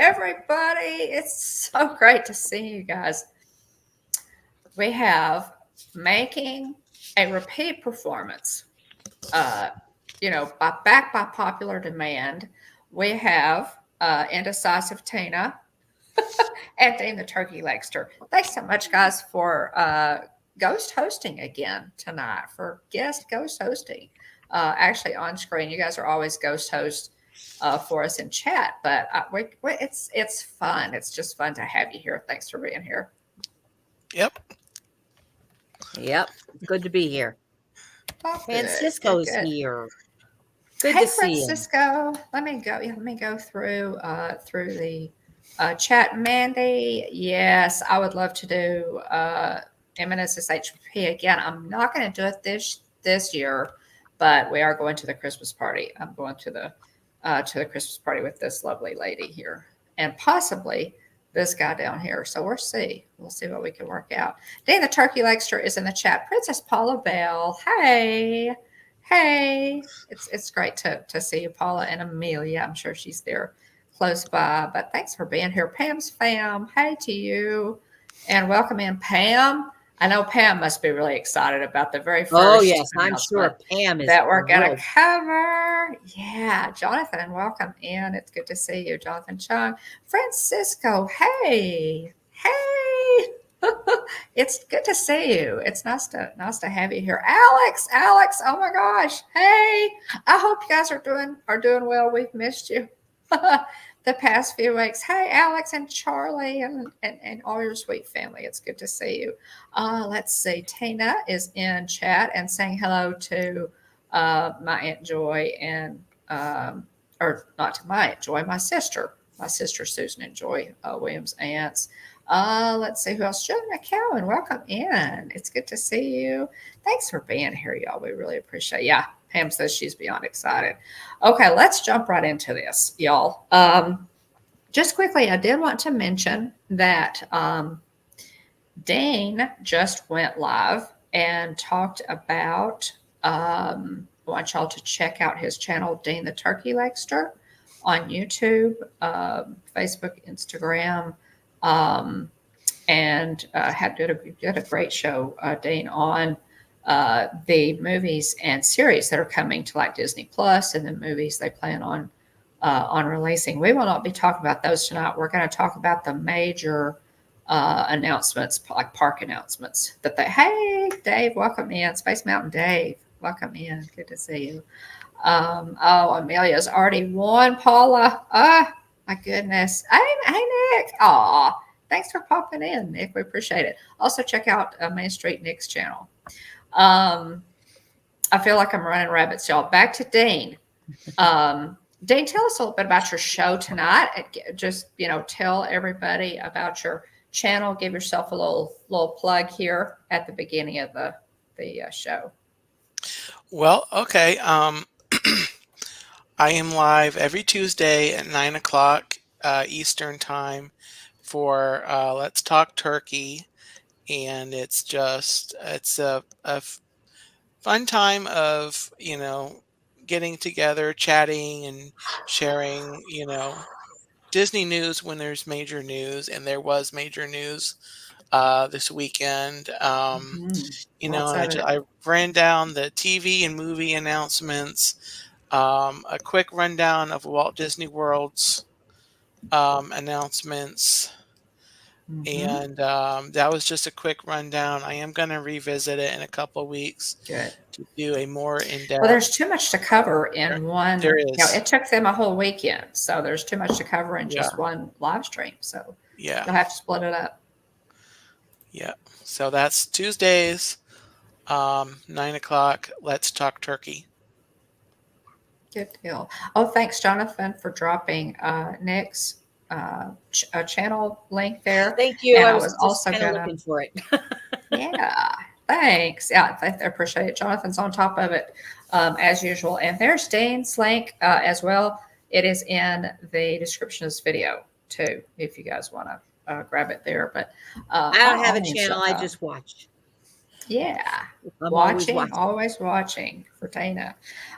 everybody. It's so great to see you guys. We have making a repeat performance, backed by popular demand. We have Indecisive Tina and Dean the Turkey Legster. Thanks so much, guys, for ghost hosting again tonight, for guest ghost hosting. Actually, on screen, you guys are always ghost hosts for us in chat, but it's fun. It's just fun to have you here. Thanks for being here. Yep. Good to be here. Francisco's here. Good to see you, Francisco. Let me go through the chat. Mandy, yes, I would love to do MNSS HP again. I'm not going to do it this year, but we are going to the Christmas party. I'm going to the Christmas party with this lovely lady here, and possibly this guy down here. So we'll see what we can work out. Dean the Turkey Legster is in the chat. Princess Paula Bell, hey, it's great to see you, Paula, and Amelia. I'm sure she's there close by. But thanks for being here, Pam's fam. Hey to you, and welcome in, Pam. I know Pam must be really excited about the very first. Oh yes, I'm sure Pam is. That we're going to cover. Yeah, Jonathan, welcome in. It's good to see you, Jonathan Chung. Francisco, hey. It's good to see you. It's nice to have you here. Alex, oh my gosh. Hey, I hope you guys are doing well. We've missed you the past few weeks. Hey, Alex and Charlie and all your sweet family. It's good to see you. Let's see. Tina is in chat and saying hello to my Aunt Joy and or not to my Aunt Joy, my sister Susan and Joy Williams' aunts. Let's see who else. Joe McCowan, welcome in. It's good to see you. Thanks for being here, y'all. We really appreciate it. Yeah, Pam says she's beyond excited. Okay, let's jump right into this, y'all. Just quickly, I did want to mention that Dane just went live and talked about, I want y'all to check out his channel, Dean the Turkey Legster, on YouTube, Facebook, Instagram, and did a great show, Dean, on the movies and series that are coming to like Disney Plus, and the movies they plan on releasing. We will not be talking about those tonight. We're going to talk about the major announcements, like park announcements that hey, Dave, welcome in. Space Mountain Dave, welcome in. Good to see you. Amelia's already won, Paula. My goodness. Hey, Nick. Aw, thanks for popping in, Nick. We appreciate it. Also, check out Main Street Nick's channel. I feel like I'm running rabbits, y'all. Back to Dean. Dean, tell us a little bit about your show tonight. Just, tell everybody about your channel. Give yourself a little plug here at the beginning of the show. Well, okay. I am live every Tuesday at 9 o'clock Eastern time for Let's Talk Turkey, and it's a fun time of getting together, chatting, and sharing Disney news when there's major news, and there was major news this weekend. I ran down the TV and movie announcements. A quick rundown of Walt Disney World's announcements. And that was just a quick rundown. I am going to revisit it in a couple of weeks to do a more in-depth. Well, there's too much to cover in one. There is. It took them a whole weekend, so there's too much to cover in just one live stream. So you'll have to split it up. Yeah. So that's Tuesdays, 9 o'clock. Let's Talk Turkey. Good deal. Oh, thanks, Jonathan, for dropping Nick's channel link there. Thank you. And I was also looking for it. Yeah, thanks. Yeah, I appreciate it. Jonathan's on top of it as usual. And there's Dane's link as well. It is in the description of this video too, if you guys want to grab it there. But I don't have a channel. I just watch. Yeah, always watching for Dana.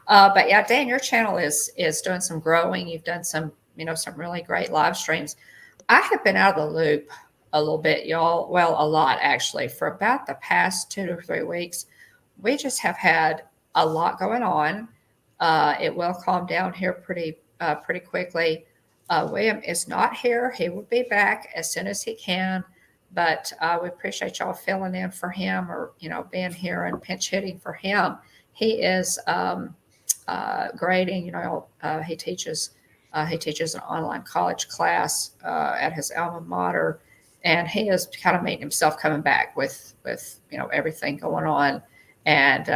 But yeah, Dan, your channel is doing some growing. You've done some some really great live streams. I have been out of the loop a little bit, y'all. Well, a lot actually. For about the past 2 to 3 weeks, we just have had a lot going on. It will calm down here pretty quickly. William is not here. He will be back as soon as he can. But we appreciate y'all filling in for him, or being here and pinch hitting for him. He is grading. He teaches an online college class at his alma mater, and he is kind of making himself coming back with everything going on. And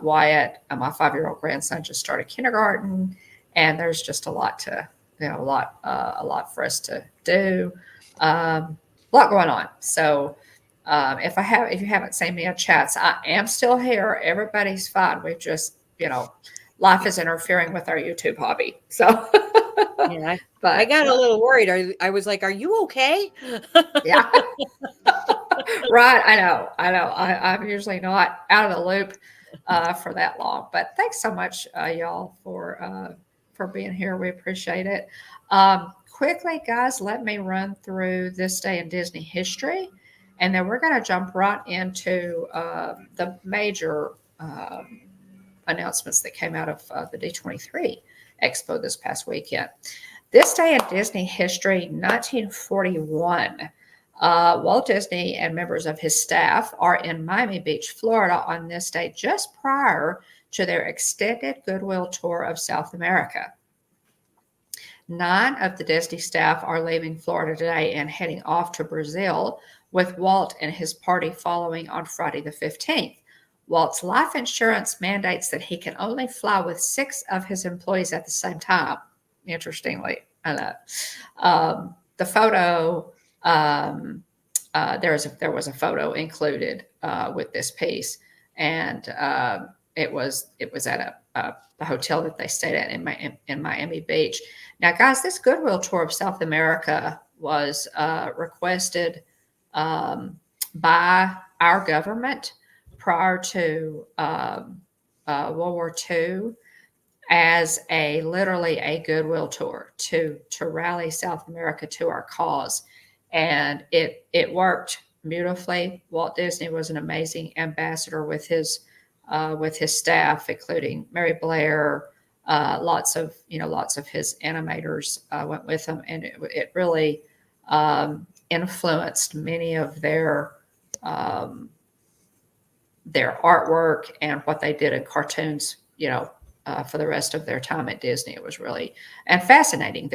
Wyatt, my 5-year-old grandson, just started kindergarten, and there's just a lot a lot for us to do. A lot going on. So if you haven't seen me in chats, I am still here. Everybody's fine. We've just life is interfering with our YouTube hobby. So yeah, but I got a little worried. I was like, "Are you okay?" Yeah. Right. I know. I'm usually not out of the loop for that long, but thanks so much, y'all, for being here. We appreciate it. Quickly, guys, let me run through this day in Disney history, and then we're going to jump right into the major announcements that came out of the D23 Expo this past weekend. This day in Disney history, 1941. Walt Disney and members of his staff are in Miami Beach, Florida on this day, just prior to their extended goodwill tour of South America. 9 of the Disney staff are leaving Florida today and heading off to Brazil, with Walt and his party following on Friday the 15th. Walt's life insurance mandates that he can only fly with 6 of his employees at the same time. Interestingly, I know. The photo, there was a photo included with this piece, and it was at the hotel that they stayed at in Miami Beach. Now, guys, this goodwill tour of South America was requested by our government prior to World War II as literally a goodwill tour to rally South America to our cause. And it worked beautifully. Walt Disney was an amazing ambassador with his staff, including Mary Blair. Lots of his animators went with him, and it really influenced many of their artwork and what they did in cartoons, for the rest of their time at Disney. It was really fascinating.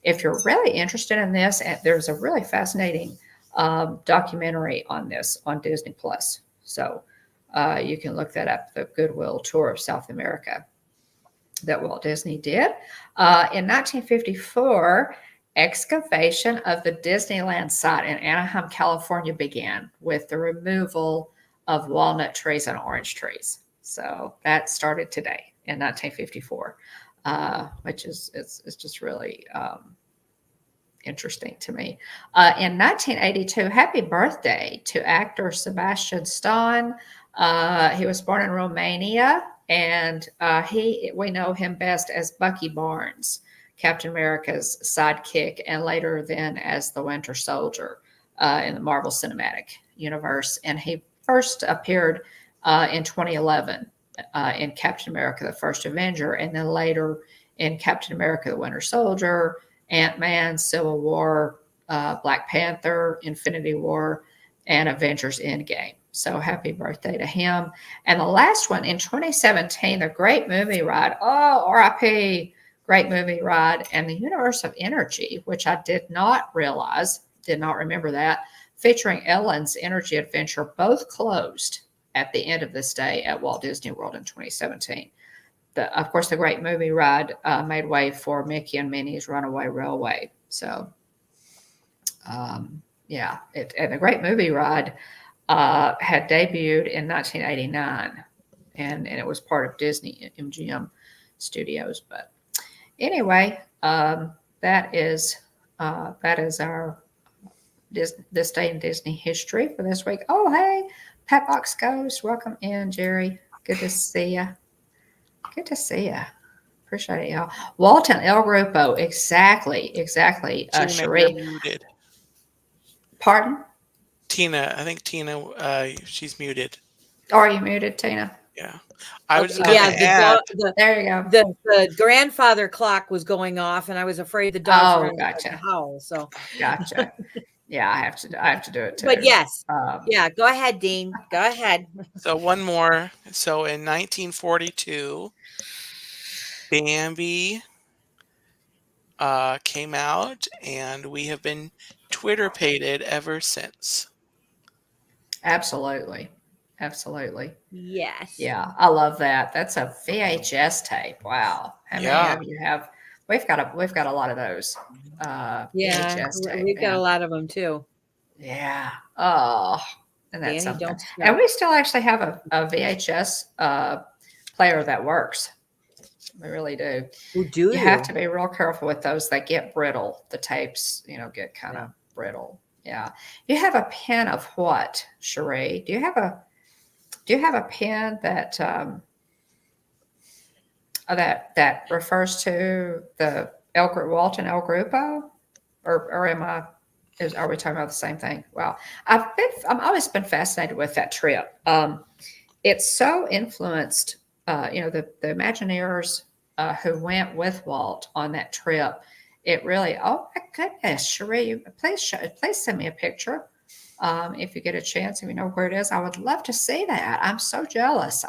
If you're really interested in this, there's a really fascinating documentary on this on Disney Plus. So you can look that up, the Goodwill Tour of South America that Walt Disney did. In 1954, excavation of the Disneyland site in Anaheim, California began with the removal of walnut trees and orange trees. So that started today in 1954, which is just really interesting to me. In 1982, happy birthday to actor Sebastian Stan. He was born in Romania, and we know him best as Bucky Barnes, Captain America's sidekick, and later then as the Winter Soldier in the Marvel Cinematic Universe. And he first appeared in 2011 in Captain America, the First Avenger, and then later in Captain America, the Winter Soldier, Ant-Man, Civil War, Black Panther, Infinity War, and Avengers Endgame. So happy birthday to him. And the last one in 2017, the Great Movie Ride. Oh, R.I.P. Great Movie Ride and the Universe of Energy, which I did not remember that, featuring Ellen's Energy Adventure, both closed at the end of this day at Walt Disney World in 2017. Of course, the Great Movie Ride made way for Mickey and Minnie's Runaway Railway. So, and the Great Movie Ride had debuted in 1989, and it was part of Disney MGM Studios. But anyway, that is our this day in Disney history for this week. Oh, hey, Petbox Ghost, welcome in, Jerry. Good to see you. Good to see you. Appreciate it, y'all. Walt and El Grupo. Exactly. Tina, you're Cherie. muted. Pardon? Tina, I think Tina, she's muted. Are you muted, Tina? Yeah. I was Okay, just going yeah, to add. There you go. the grandfather clock was going off, and I was afraid the dogs were going to Gotcha. howl. So Gotcha. Yeah, I have to do it too. But yes, Um, yeah, go ahead, Dean. Go ahead. So one more. So in 1942, Bambi came out, and we have been Twitter pated ever since. absolutely. Yes. Yeah, I love that. That's a VHS tape. Wow. How many Yeah. of you have? We've got a lot of those. Yeah, VHS tape. we've got a lot of them too. Yeah. Oh, and that's Danny, something. don't stop. And we still actually have a VHS player that works. We really do. Who do You have to be real careful with those. They get brittle. The tapes, get kind of brittle. Yeah. You have a pen of what, Cherie? Do you have a pen that that refers to the Walt and El Grupo, or are we talking about the same thing? Well, I've always been fascinated with that trip. It's so influenced, the Imagineers who went with Walt on that trip. It really, oh my goodness, Cherie, please send me a picture if you get a chance. If you know where it is, I would love to see that. I'm so jealous.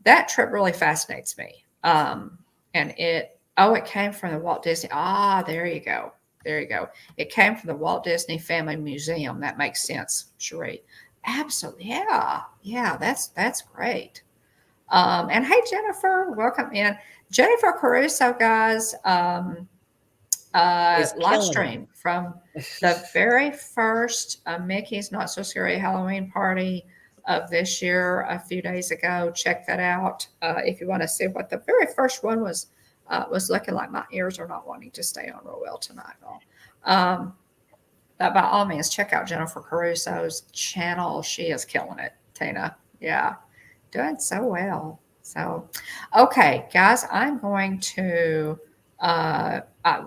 That trip really fascinates me. And it came from the Walt Disney. There you go. There you go. It came from the Walt Disney Family Museum. That makes sense, Cherie. Absolutely. Yeah. Yeah. That's great. And hey, Jennifer, welcome in. Jennifer Caruso, guys, live stream from the very first Mickey's Not So Scary Halloween party of this year a few days ago. Check that out if you want to see what the very first one was looking like. My ears are not wanting to stay on real well tonight. By all means, check out Jennifer Caruso's channel. She is killing it, Tina. Yeah, doing so well. So, okay, guys, I'm going to.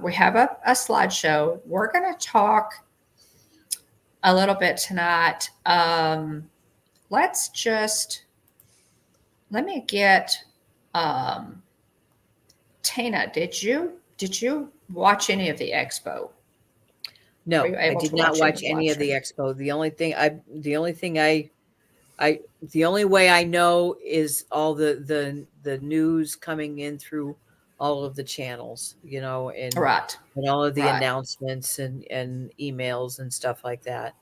We have a slideshow. We're going to talk a little bit tonight. Let me get Tina. Did you watch any of the expo? No, Were you I able did to not watch watch any of the expo. The only way I know is all the news coming in through all of the channels, and Right. and all of the Right. announcements and emails and stuff like that.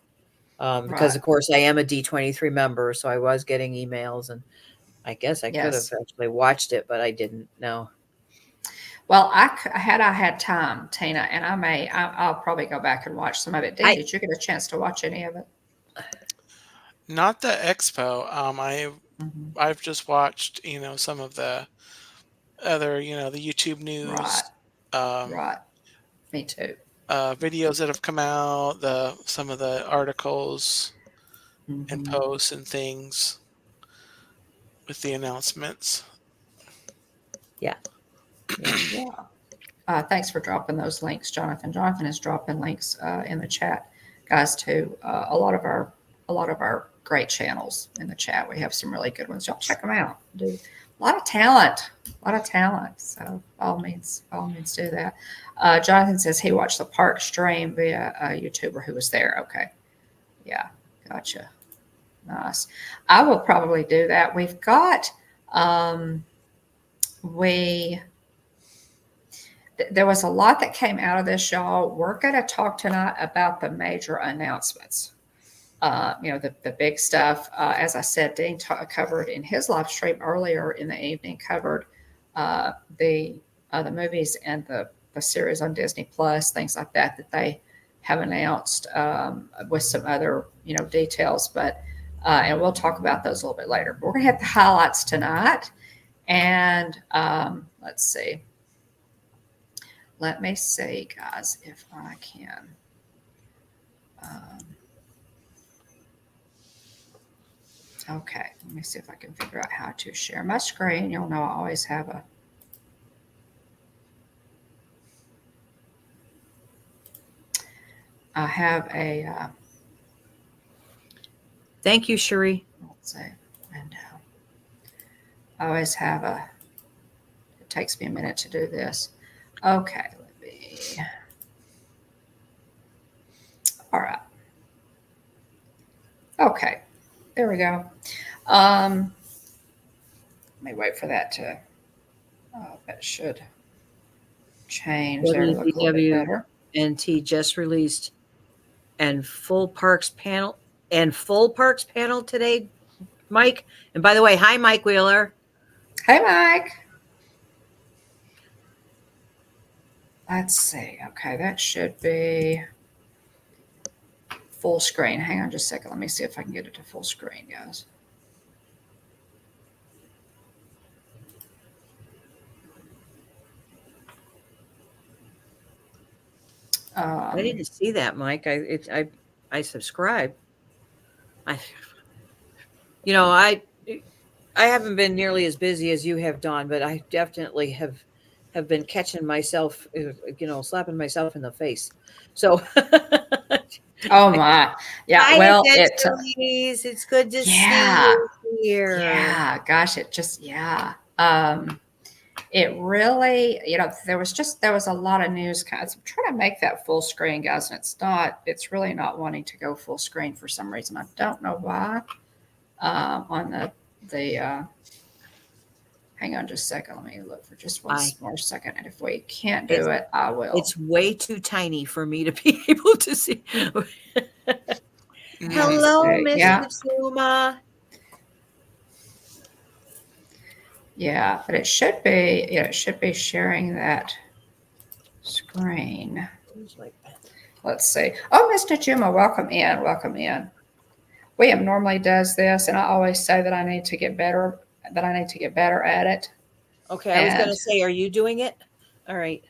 Because Right. of course I am a D23 member, so I was getting emails, and I guess I could have Yes. actually watched it, but I didn't. No. Well, I had time, Tina, and I'll probably go back and watch some of it. Did you get a chance to watch any of it? Not the expo. I've just watched, some of the other, the YouTube Right. news, Right. Me too. videos that have come out, some of the articles and posts and things with the announcements. Yeah. Thanks for dropping those links, Jonathan. Jonathan is dropping links in the chat, guys, to a lot of our great channels in the chat. We have some really good ones. Y'all check them out. Do a lot of talent. So by all means do that. Jonathan says he watched the park stream via a YouTuber who was there. Okay. Yeah, gotcha. Nice. I will probably do that. We've got there was a lot that came out of this, y'all. We're going to talk tonight about the major announcements. The big stuff. As I said, Dean covered in his live stream earlier in the evening, covered the movies and the series on Disney Plus, things like that they have announced with some other details. But and we'll talk about those a little bit later. But we're going to hit the highlights tonight, and let's see. Let me see, guys, if I can. Okay, let me see if I can figure out how to share my screen. You'll know I always have I have a, Thank you, Cherie. let's see, window. I always have a, it takes me a minute to do this. Okay, let me, all right. Okay, there we go. Let me wait for that to, that should change there to look a little bit better. WDWNT just released and full parks panel today, Mike. And by the way, hi, Mike Wheeler. Hey, Mike. Let's see. Okay, that should be full screen. Hang on just a second. Let me see if I can get it to full screen, guys. I didn't see that, Mike. I subscribe. I haven't been nearly as busy as you have, Dawn, but I definitely have been catching myself, slapping myself in the face. So, oh my, yeah. hi, well, it's good to see you here. Yeah, gosh, it just it really, there was a lot of news. I'm trying to make that full screen, guys, and it's really not wanting to go full screen for some reason. I don't know why. On the hang on just a second. Let me look for just one more second. And if we can't do it, I will. It's way too tiny for me to be able to see. Hello, Mr. Zuma. Yeah, but it should be, it should be sharing that screen. Let's see. Oh, Mr. Juma, welcome in. Welcome in. William normally does this, and I always say that I need to get better, at it. Okay, I was going to say, are you doing it? All right.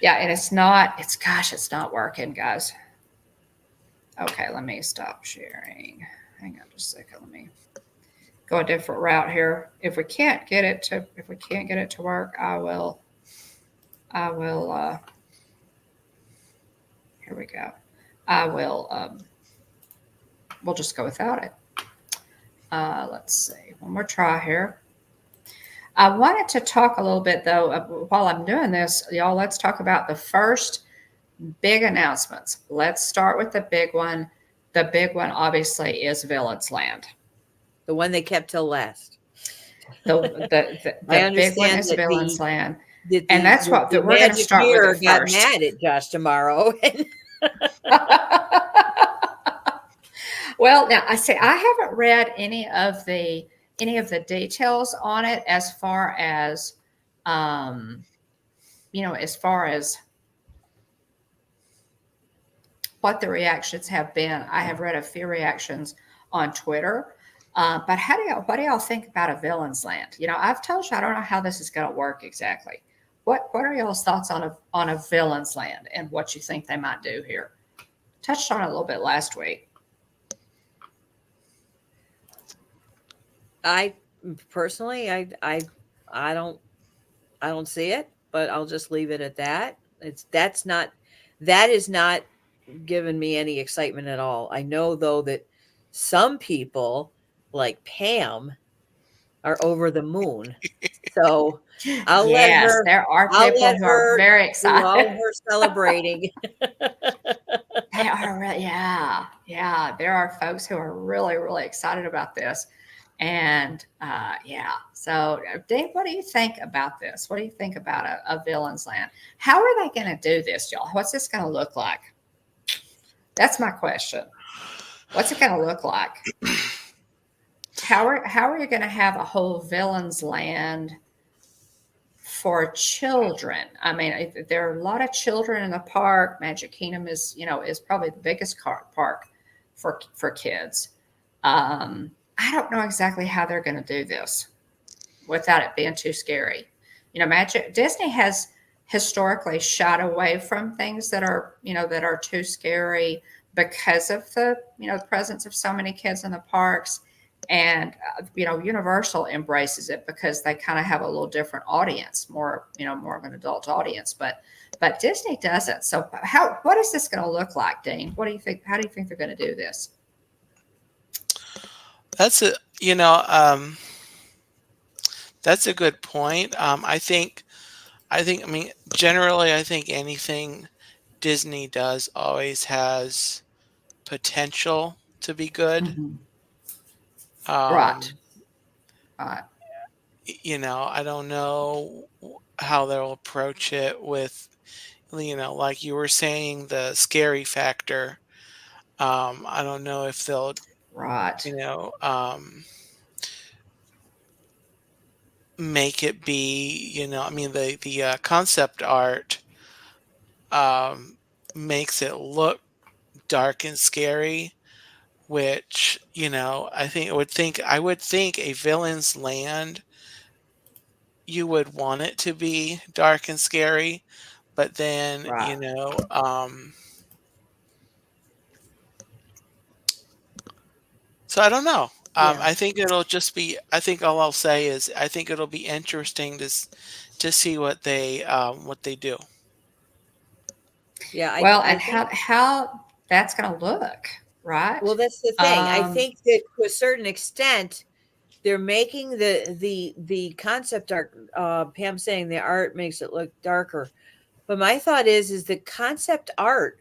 Yeah, and it's not working, guys. Okay, let me stop sharing. Hang on just a second. Let me go a different route here. If we can't get it to work, I will here we go. We'll just go without it. Let's see, one more try here. I wanted to talk a little bit though, while I'm doing this, y'all, let's talk about the first big announcements. Let's start with the big one. The big one obviously is Villains Land. The one they kept till last. The big one is Villains Land. And that's what we're going to start with it got mad at Josh tomorrow. Well, now I say I haven't read any of the details on it as far as as far as what the reactions have been. I have read a few reactions on Twitter. But what do y'all think about a Villains Land? I've told you I don't know how this is going to work exactly. What are y'all's thoughts on a Villains Land and what you think they might do here? Touched on it a little bit last week. I personally, I don't see it, but I'll just leave it at that. That is not giving me any excitement at all. I know though that some people like Pam are over the moon. So I'll let her. There are people who are very excited. All her celebrating. They are really, yeah. There are folks who are really, really excited about this. And so Dave, what do you think about this? What do you think about a Villains Land? How are they going to do this, y'all? What's this going to look like? That's my question. What's it going to look like? How are you going to have a whole Villains Land for children? I mean, there are a lot of children in the park. Magic Kingdom is probably the biggest park for kids. I don't know exactly how they're going to do this without it being too scary. Disney has historically shied away from things that are too scary because of the presence of so many kids in the parks. Universal embraces it because they kind of have a little different audience, more of an adult audience, but Disney doesn't. So what is this going to look like, Dean? What do you think? How do you think they're going to do this? That's that's a good point. I mean, generally, I think anything Disney does always has potential to be good. Mm-hmm. Right. Um, Right. I don't know how they'll approach it with, like you were saying, the scary factor. I don't know if they'll, Right. make it be, I mean, the concept art makes it look dark and scary, which, I would think a villain's land, you would want it to be dark and scary, but then, Right. so I don't know. Yeah. I think it'll just be, I think all I'll say is I think it'll be interesting to see what they do. Yeah. Well, I and think, how that's going to look, right? well, that's the thing. I Um, think that to a certain extent, they're making the concept art. Pam saying the art makes it look darker, but my thought is the concept art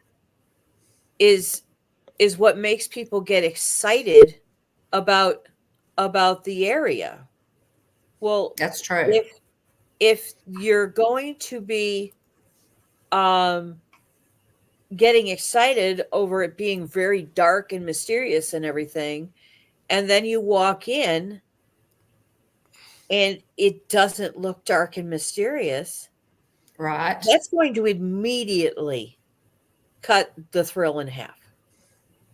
is what makes people get excited about the area. Well, that's true. if you're going to be getting excited over it being very dark and mysterious and everything, and then you walk in and it doesn't look dark and mysterious, Right. that's going to immediately cut the thrill in half.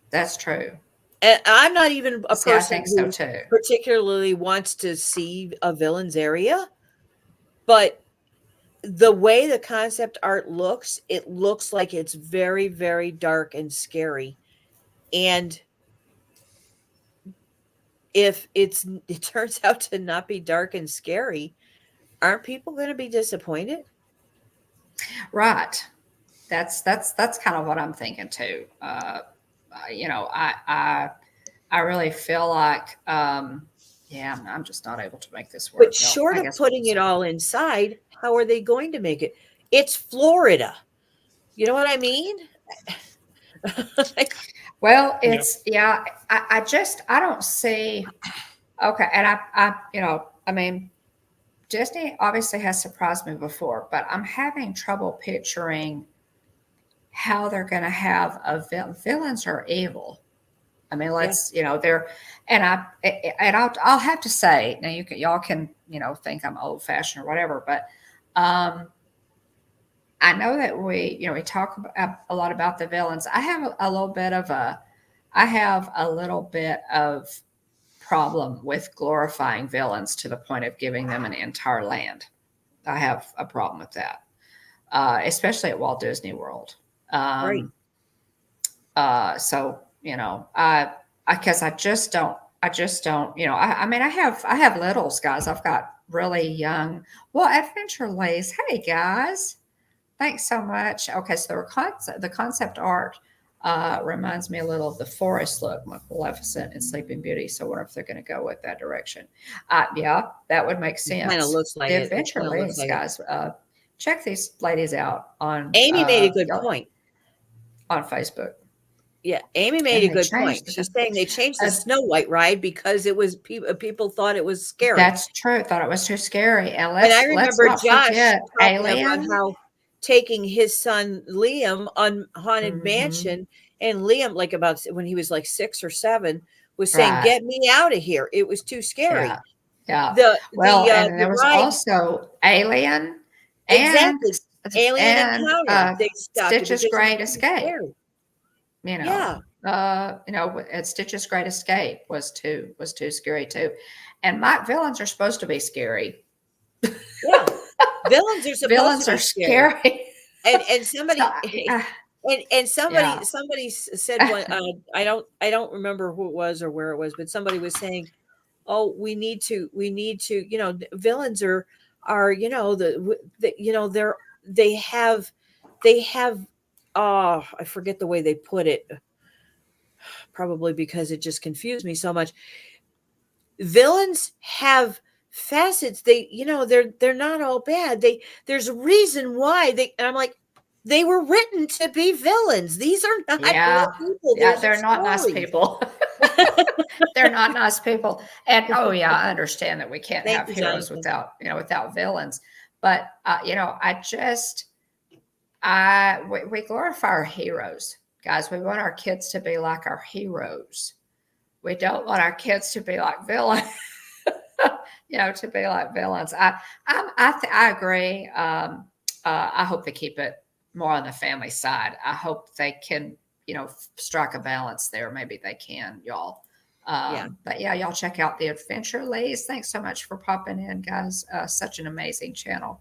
That's true. And I'm not even a See, I person think so who too. particularly wants to see a villain's area, but the way the concept art looks, it looks like it's very, very dark and scary. And if it turns out to not be dark and scary, aren't people going to be disappointed? Right. That's kind of what I'm thinking too. I really feel like, yeah, I'm just not able to make this work. But No, short I of guess we'll putting just it all inside, how are they going to make it? It's Florida. You know what I mean? Well, Yeah. yeah. I don't see. Okay, and I mean, Disney obviously has surprised me before, but I'm having trouble picturing how they're going to have villains are evil. I mean, Yeah. they're, I'll have to say now, y'all can think I'm old fashioned or whatever, but I know that we talk a lot about the villains. I have a little bit of problem with glorifying villains to the point of giving them an entire land. I have a problem with that, especially at Walt Disney World. Right. So I guess I just don't. I mean, I have littles, guys. I've got really young. Well, Adventure Lays. Hey, guys. Thanks so much. Okay, so the concept art reminds me a little of the forest look, Maleficent and Sleeping Beauty. So I wonder if they're going to go with that direction. Yeah, that would make sense. Kind of looks like The it. Adventure Kind of looks Lays, like guys. Check these ladies out on Amy made a good point. on Facebook. Yeah, Amy made And a they good point. changed She's the- saying they changed the Snow White ride because it was people thought it was scary. That's true. Thought it was too scary. And And I let's remember not Josh forget talking about Alien. how taking his son Liam on Haunted Mhm. Mansion, and Liam, like about when he was like 6 or 7, was saying, Right. "Get me out of here! It was too scary." Yeah. Yeah. The And there was ride, also Alien exactly, Alien and Encounter. They stopped it Stitch's because it was Great too Escape. scary. You know, Yeah, at Stitch's Great Escape was too scary too. And my villains are supposed to be scary. yeah. Villains are supposed Villains to be are scary. scary. And somebody So, and yeah. somebody said one, I don't remember who it was or where it was, but somebody was saying oh, we need to, you know, villains are, you know, the you know, they have, they have, oh, I forget the way they put it, probably because it just confused me so much. Villains have facets. They, you know, they're not all bad. There's a reason why and I'm like, they were written to be villains. These are not Yeah. real people. Yeah, There's a they're not nice story. people. They're not nice people. And oh yeah, I understand that we can't Thank have you, heroes Jonathan. without, without villains. But you know, we glorify our heroes, guys. We want our kids to be like our heroes. We don't want our kids to be like villains. To be like villains. I agree. I hope they keep it more on the family side. I hope they can, strike a balance there. Maybe they can, y'all. Yeah. But yeah, y'all check out the Adventure Lees. Thanks so much for popping in, guys. Such an amazing channel.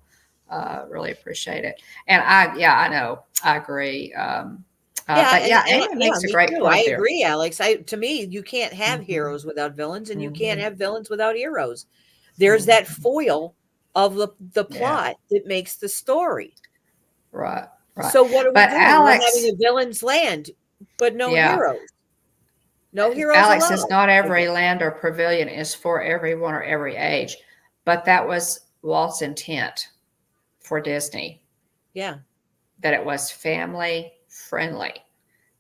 Really appreciate it. And I know, I agree. But yeah, Amy Yeah, makes a me great too. I point there. agree, Alex. To me, you can't have heroes without villains, and you can't have villains without heroes. There's that foil of the Yeah. plot that makes the story. Right. So what are we But doing? We're Alex, having a villain's land, but no yeah, heroes. No heroes Alex says allowed. not I every guess. land or pavilion is for everyone or every age, but that was Walt's intent for Disney, Yeah. that it was family friendly.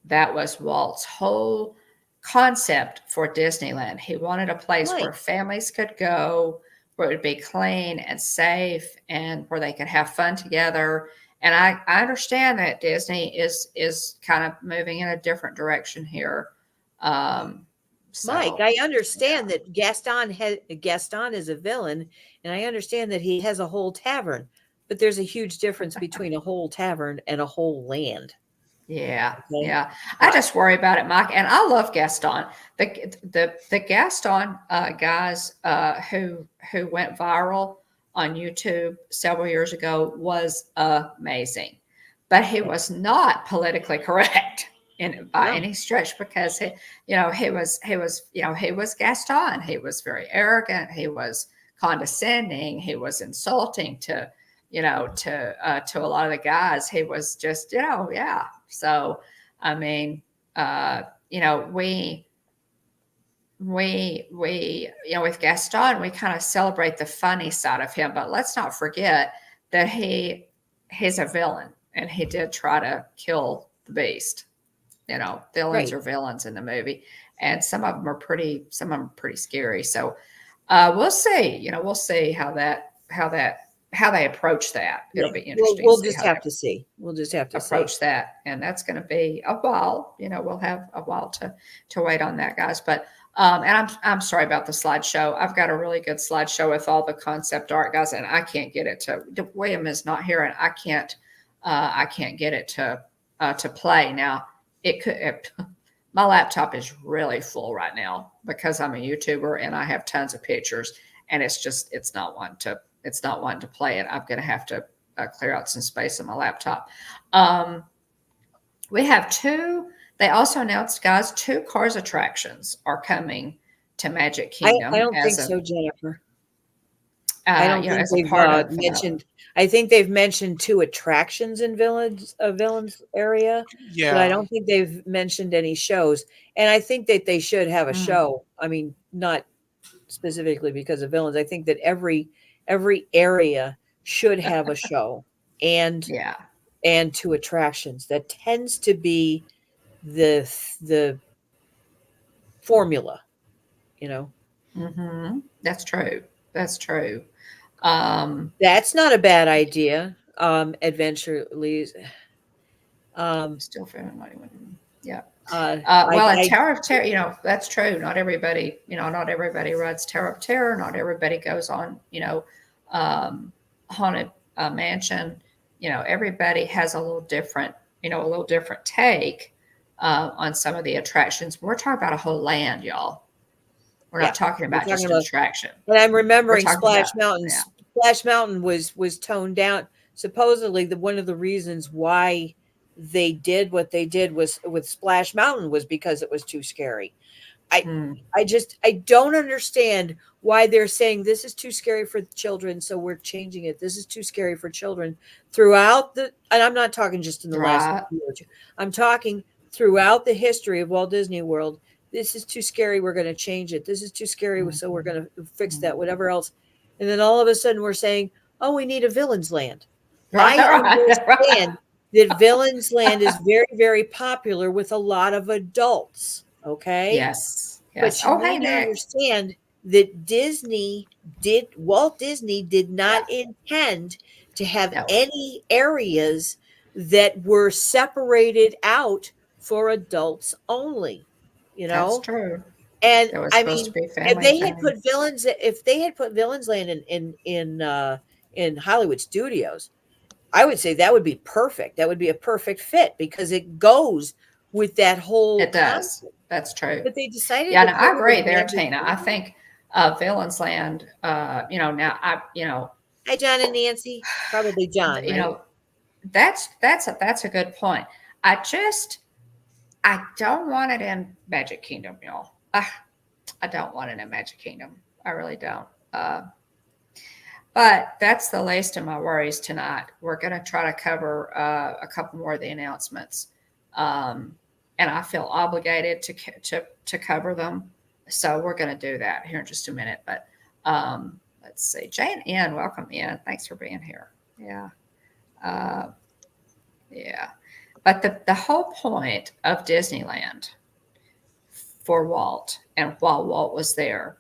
That was Walt's whole concept for Disneyland. He wanted a place Right. where families could go, where it would be clean and safe, and where they could have fun together. And I understand that Disney is kind of moving in a different direction here. Mike, So I understand that Gaston is a villain, and I understand that he has a whole tavern, but there's a huge difference between a whole tavern and a whole land. yeah, Okay. yeah. I just worry about it, Mike. And I love Gaston. The Gaston guys who went viral on YouTube several years ago was amazing, but he was not politically correct by No. any stretch, because he was Gaston. He was very arrogant. He was condescending. He was insulting to a lot of the guys. He was just, yeah. So, I mean, with Gaston, we kind of celebrate the funny side of him, but let's not forget that he's a villain, and he did try to kill the beast. Villains Right. are villains in the movie, and some of them are pretty scary. So, we'll see. We'll see how they approach that. It'll be interesting We'll to see just how have they to see. We'll just have to see. approach that, and that's going to be a while. We'll have a while to wait on that, guys. But and I'm sorry about the slideshow. I've got a really good slideshow with all the concept art, guys, and I can't get it to. William is not here, and I can't get it to play now. My laptop is really full right now because I'm a YouTuber and I have tons of pictures, and it's not wanting to play it. I'm going to have to clear out some space on my laptop. We have they also announced, guys, 2 Cars attractions are coming to Magic Kingdom. I don't think so, Jennifer. I don't think as a they've part of mentioned. I think they've mentioned 2 attractions in villains area, but I Yeah. don't think they've mentioned any shows. And I think that they should have a show. I mean, not specifically because of villains. I think that every area should have a show and yeah. 2 attractions. That tends to be the formula, That's true. That's true. That's not a bad idea. Adventure Lee's. Still feeling like yeah. I Well, a Tower of Terror, that's true. Not everybody rides Tower of Terror. Not everybody goes on, Haunted Mansion. Everybody has a little different take on some of the attractions. We're talking about a whole land, y'all. We're not talking about just an attraction. And I'm remembering Splash Mountain. Yeah. Splash Mountain was toned down. Supposedly, one of the reasons why they did what they did was with Splash Mountain was because it was too scary. I don't understand why they're saying this is too scary for children, so we're changing it. This is too scary for children throughout and I'm not talking just in the last Right. year or two. I'm talking throughout the history of Walt Disney World. This is too scary. We're going to change it. This is too scary. So we're going to fix that, whatever else. And then all of a sudden we're saying, oh, we need a villain's land. Right, I right, right. understand that Villain's Land is very, very popular with a lot of adults. Okay. Yes. But you need to understand that Walt Disney did not intend to have any areas that were separated out for adults only, That's true. And It was I supposed mean, to be if they had family. put Villains Land in Hollywood Studios, I would say that would be perfect. That would be a perfect fit because it goes with that whole It does. concept. That's true. But they decided Yeah, to no, I put agree it in there, Magic Tina. I Kingdom. think Villain's Land, now Hi, John and Nancy. Probably John, right? That's a good point. I don't want it in Magic Kingdom, y'all. I don't want it in Magic Kingdom. I really don't. But that's the least of my worries tonight. We're going to try to cover a couple more of the announcements, and I feel obligated to cover them. So we're going to do that here in just a minute. But let's see, Jane N, welcome in. Thanks for being here. Yeah, yeah. But the whole point of Disneyland for Walt, and while Walt was there,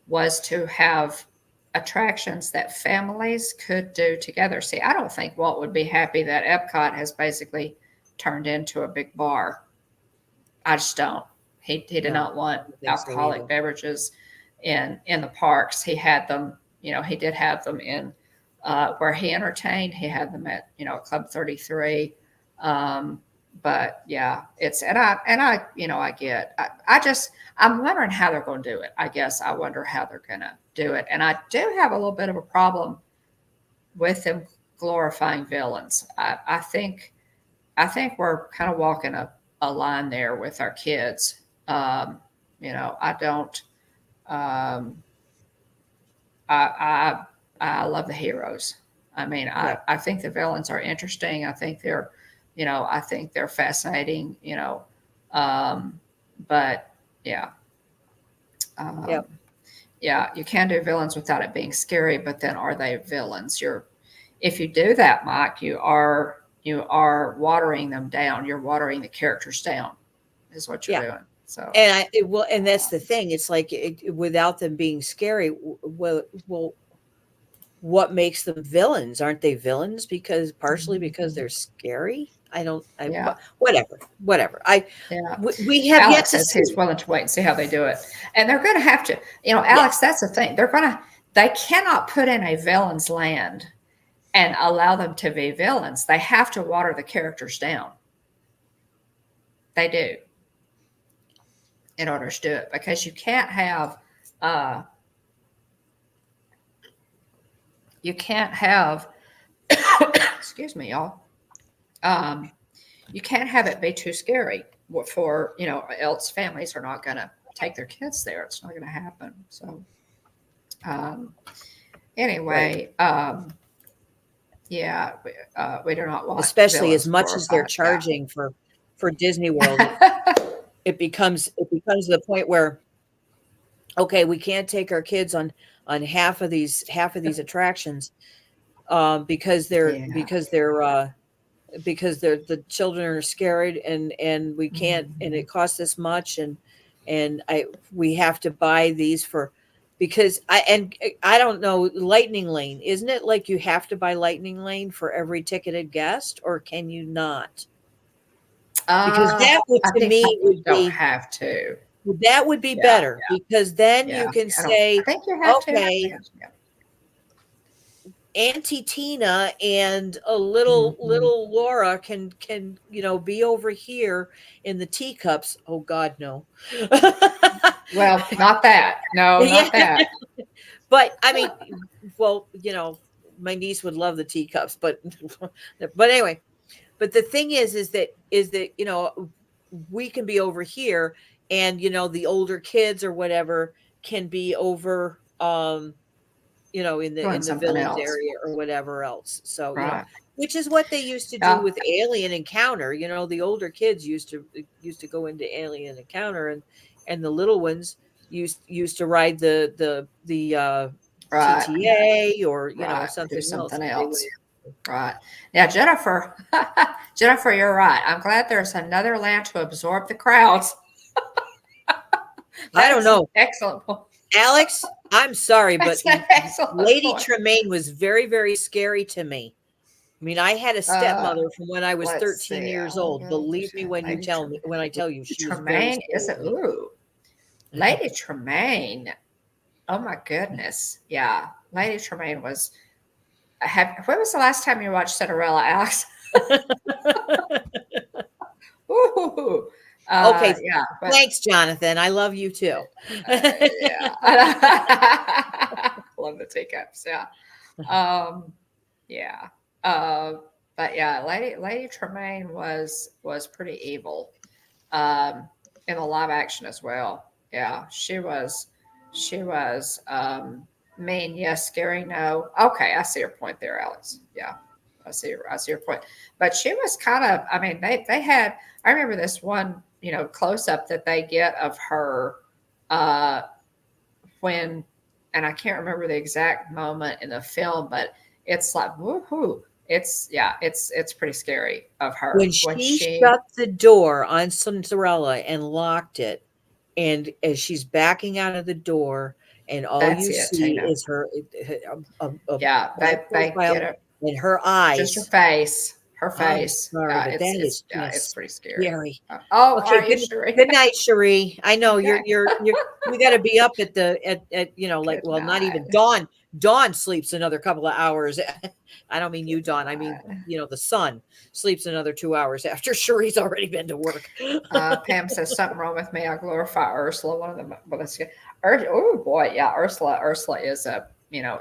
was to have attractions that families could do together. See, I don't think Walt would be happy that Epcot has basically turned into a big bar. I just don't. He did not want alcoholic beverages in the parks. He had them, he did have them in where he entertained. He had them at, Club 33. But yeah, I'm wondering how they're going to do it. I guess I wonder how they're going to do it. And I do have a little bit of a problem with them glorifying villains. I think we're kind of walking a line there with our kids. I don't, I love the heroes. I mean, I think the villains are interesting. I think they're fascinating, but yeah. Yeah, you can do villains without it being scary, but then are they villains? If you do that, Mike, you are watering them down. You're watering the characters down, is what you're doing. So, and that's the thing. It's like without them being scary, well, what makes them villains? Aren't they villains partially because they're scary? Whatever. We have Alex yet to says see. he's willing to wait and see how they do it, and they're going to have to. Alex, that's the thing. They cannot put in a villain's land and allow them to be villains. They have to water the characters down. They do in order to do it, because you can't have. Excuse me, y'all. You can't have it be too scary for, else families are not going to take their kids there. It's not going to happen. So, anyway, yeah, we do not want, especially as much as they're charging for Disney World. It becomes the point where, okay, we can't take our kids on half of these attractions because the children are scared and we can't, and it costs this much, and we have to buy these because I don't know, Lightning Lane, isn't it like you have to buy Lightning Lane for every ticketed guest, or can you not? Because that would, to me, would don't have to. That would be better, because then you can say, I think you have okay, Auntie Tina and a little Laura can be over here in the teacups. Oh God, no. Well, not that. No, not that. But I mean, well, my niece would love the teacups, but anyway. But the thing is that we can be over here and the older kids or whatever can be over, in the Doing something villains else. area or whatever else. So, Right. which is what they used to do Yeah. with Alien Encounter. The older kids used to go into Alien Encounter, and the little ones used to ride the Right. TTA or Right. something Do something else. else. Right. Now, Jennifer, Jennifer, you're right. I'm glad there's another land to absorb the crowds. I don't know. Excellent point. Alex, I'm sorry, but That's an excellent Lady point. Tremaine was very, very scary to me. I mean, I had a stepmother from when I was 13 years old. Believe me when I tell you, she was very Tremaine is scary. ooh, Lady Tremaine. Oh my goodness. Yeah. Lady Tremaine was when was the last time you watched Cinderella, Alex? Ooh. Okay. Yeah. But, Thanks, Jonathan. I love you too. yeah. Love the teacups. Yeah. Yeah. But yeah, Lady Tremaine was pretty evil. In the live action as well. Yeah, she was mean, yes, scary, no. Okay, I see your point there, Alex. Yeah. I see your point. But she was kind of, I mean, they had, I remember this one, close up that they get of her when, and I can't remember the exact moment in the film, but it's like woohoo. It's pretty scary of her When she shut the door on Cinderella and locked it, and as she's backing out of the door, and all you see Tina. is her Yeah, they get it in her eyes, just her face. I'm sorry, but that is it's pretty scary. scary. Oh, Okay, are you sure? good night, Cherie. I know Okay. we got to be up at like, Good well, not even night. Dawn. Dawn sleeps another couple of hours. I don't mean you, Dawn. I mean, the sun sleeps another 2 hours after Cherie's already been to work. Pam says something wrong with me. I glorify Ursula. One of them. Well, let's get. Oh boy, yeah. Ursula is a now,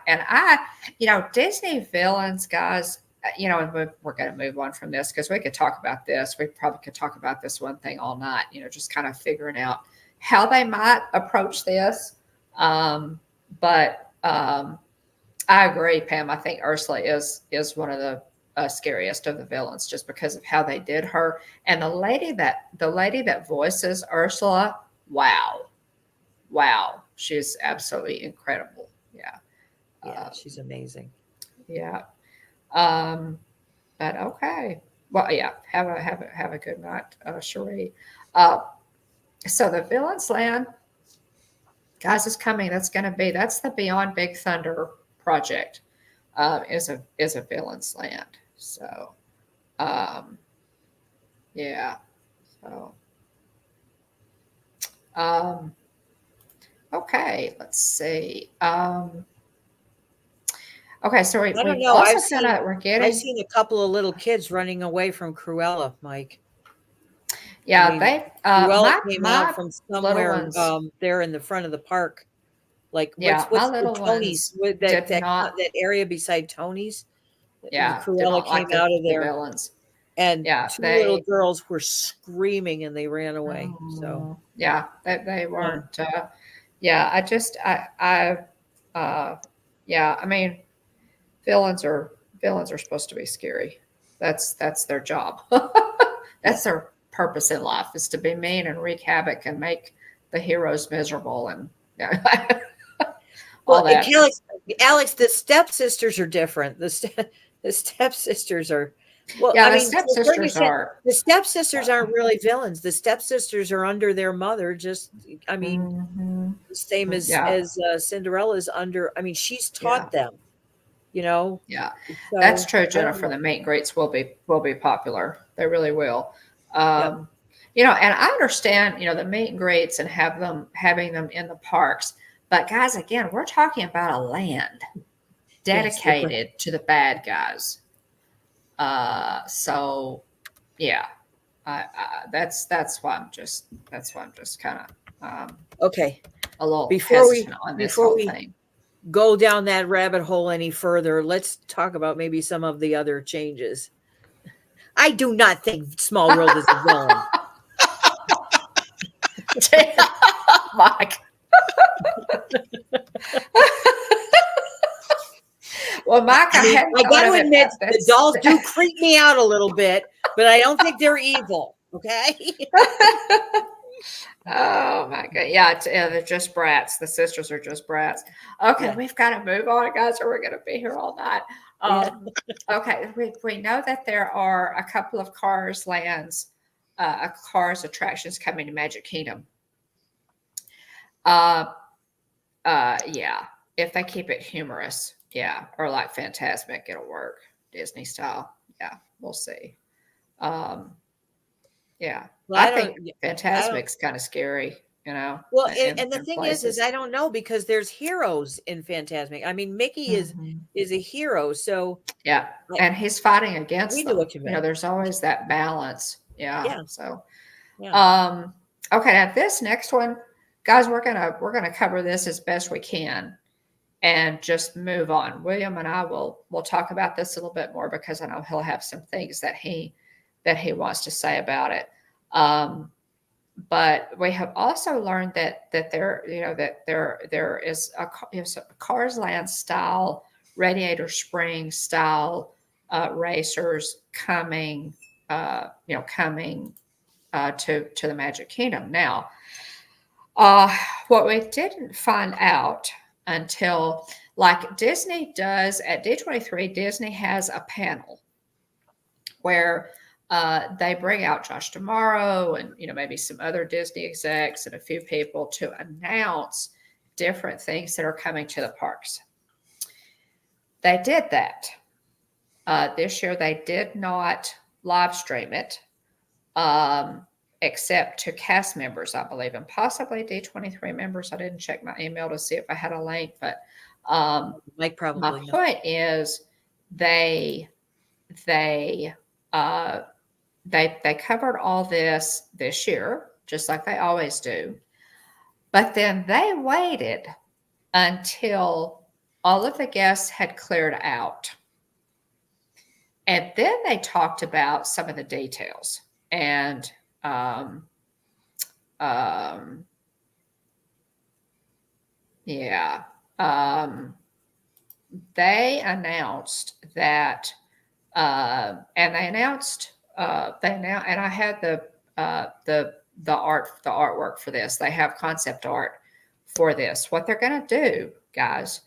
and Disney villains, guys. And we're going to move on from this because we could talk about this. We probably could talk about this one thing all night. Just kind of figuring out how they might approach this. But I agree, Pam. I think Ursula is one of the scariest of the villains, just because of how they did her. And the lady that voices Ursula, wow, she's absolutely incredible. Yeah, she's amazing. Yeah. But okay. Well, yeah. Have a good night, Cherie. So the Villains Land, guys, is coming. That's the Beyond Big Thunder project. Is a Villains Land. So, yeah. So, okay. Let's see. Okay, so I don't we know. also I've seen a couple of little kids running away from Cruella, Mike. Yeah, Cruella came out from somewhere ones, there in the front of the park. Like, yeah, what's the Tony's? That area beside Tony's? Yeah, Cruella came out of there. Villains. And two little girls were screaming and they ran away. So yeah, they weren't. Yeah, I mean, villains are supposed to be scary. That's their job. That's their purpose in life, is to be mean and wreak havoc and make the heroes miserable and all that. Alex, the stepsisters are different. The stepsisters are. Well, yeah, I mean, the stepsisters aren't really villains. The stepsisters are under their mother. Just, I mean, same as Cinderella's under. I mean, she's taught them. Yeah, so, that's true, Jennifer. The meet and greets will be popular. They really will. And I understand, the meet and greets and having them in the parks. But guys, again, we're talking about a land dedicated to the bad guys. So yeah, that's why I'm just kind of okay. A little hesitant on this whole thing. Go down that rabbit hole any further. Let's talk about maybe some of the other changes. I do not think Small World is a villain. Mike. Well, Mike, I hadn't I thought got of to it admit, that- the dolls do creep me out a little bit, but I don't think they're evil. Okay. Oh my God. Yeah, they're just brats. The sisters are just brats. Okay, Yeah. we've got to move on, guys, or we're going to be here all night. Okay, we know that there are a couple of Cars attractions coming to Magic Kingdom. Yeah, if they keep it humorous, yeah, or like Fantasmic, it'll work Disney style. Yeah, we'll see. Yeah, Well, I think I don't. Fantasmic's kind of scary, you know. Well, in and the thing is places. I don't know, because there's heroes in Fantasmic. I mean, Mickey Mhm. is a hero, so Yeah, like, and he's fighting against we do them. what you You know, meant. there's always that balance. Yeah. Yeah. So, Yeah. okay, now this next one, guys, we're gonna cover this as best we can and just move on. William and I will talk about this a little bit more because I know he'll have some things that he wants to say about it. But we have also learned that there is a Cars Land style Radiator Springs style racers coming coming to the Magic Kingdom. Now, what we didn't find out until, like Disney does at D23, Disney has a panel where they bring out Josh Tomorrow and maybe some other Disney execs and a few people to announce different things that are coming to the parks. They did that. This year they did not live stream it, except to cast members, I believe, and possibly D23 members. I didn't check my email to see if I had a link, but Mike probably my knows. point is they covered all this year, just like they always do. But then they waited until all of the guests had cleared out. And then they talked about some of the details. And yeah, they announced that, and they announced and I had the artwork for this. They have concept art for this. What they're going to do, guys.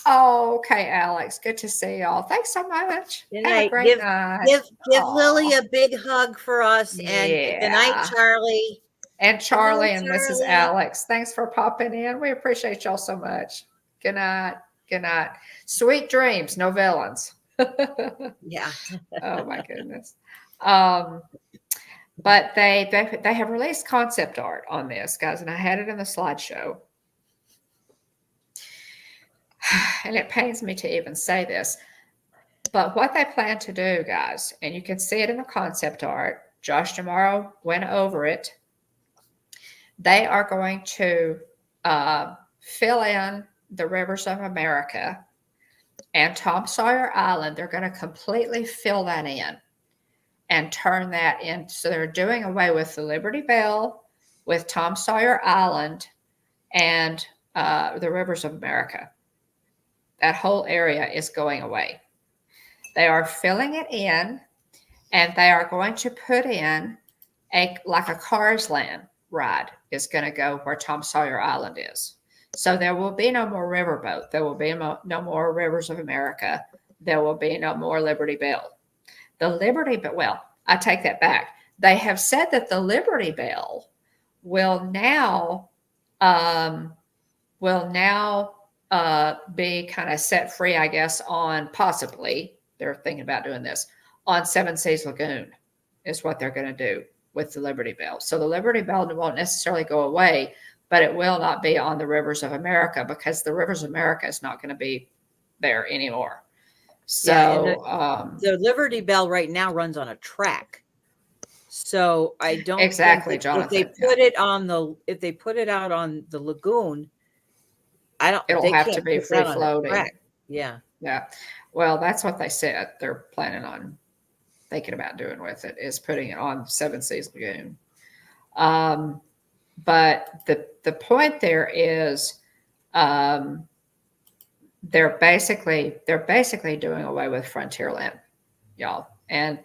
Okay, Alex, good to see y'all. Thanks so much. Good Have night. a great night. Give Aw. Lily a big hug for us, and good night, Yeah. Charlie. And Charlie and Hello, Mrs. Charlie. Alex, thanks for popping in. We appreciate y'all so much. Good night. Good night. Sweet dreams, no villains. Yeah. Oh my goodness. But they have released concept art on this, guys, and I had it in the slideshow. And it pains me to even say this, but what they plan to do, guys, and you can see it in the concept art, Josh Tomorrow went over it. They are going to fill in the rivers of America and Tom Sawyer Island. They're going to completely fill that in and turn that in. So they're doing away with the Liberty Bell, with Tom Sawyer Island, and the rivers of America. That whole area is going away. They are filling it in, and they are going to put in like a Cars Land ride is going to go where Tom Sawyer Island is. So there will be no more riverboat. There will be no more Rivers of America. There will be no more Liberty Bell. The Liberty Bell, well, I take that back. They have said that the Liberty Bell will now be kind of set free, I guess, on possibly, they're thinking about doing this, on Seven Seas Lagoon is what they're going to do with the Liberty Bell. So the Liberty Bell won't necessarily go away, but it will not be on the Rivers of America because the Rivers of America is not going to be there anymore. So the Liberty Bell right now runs on a track. So I don't exactly, think Jonathan. if they put it out on the lagoon, It'll have to be free floating. Yeah. Yeah. Well, that's what they said they're planning on thinking about doing with it, is putting it on Seven Seas Lagoon. but the point there is, um, they're basically doing away with Frontierland, y'all. And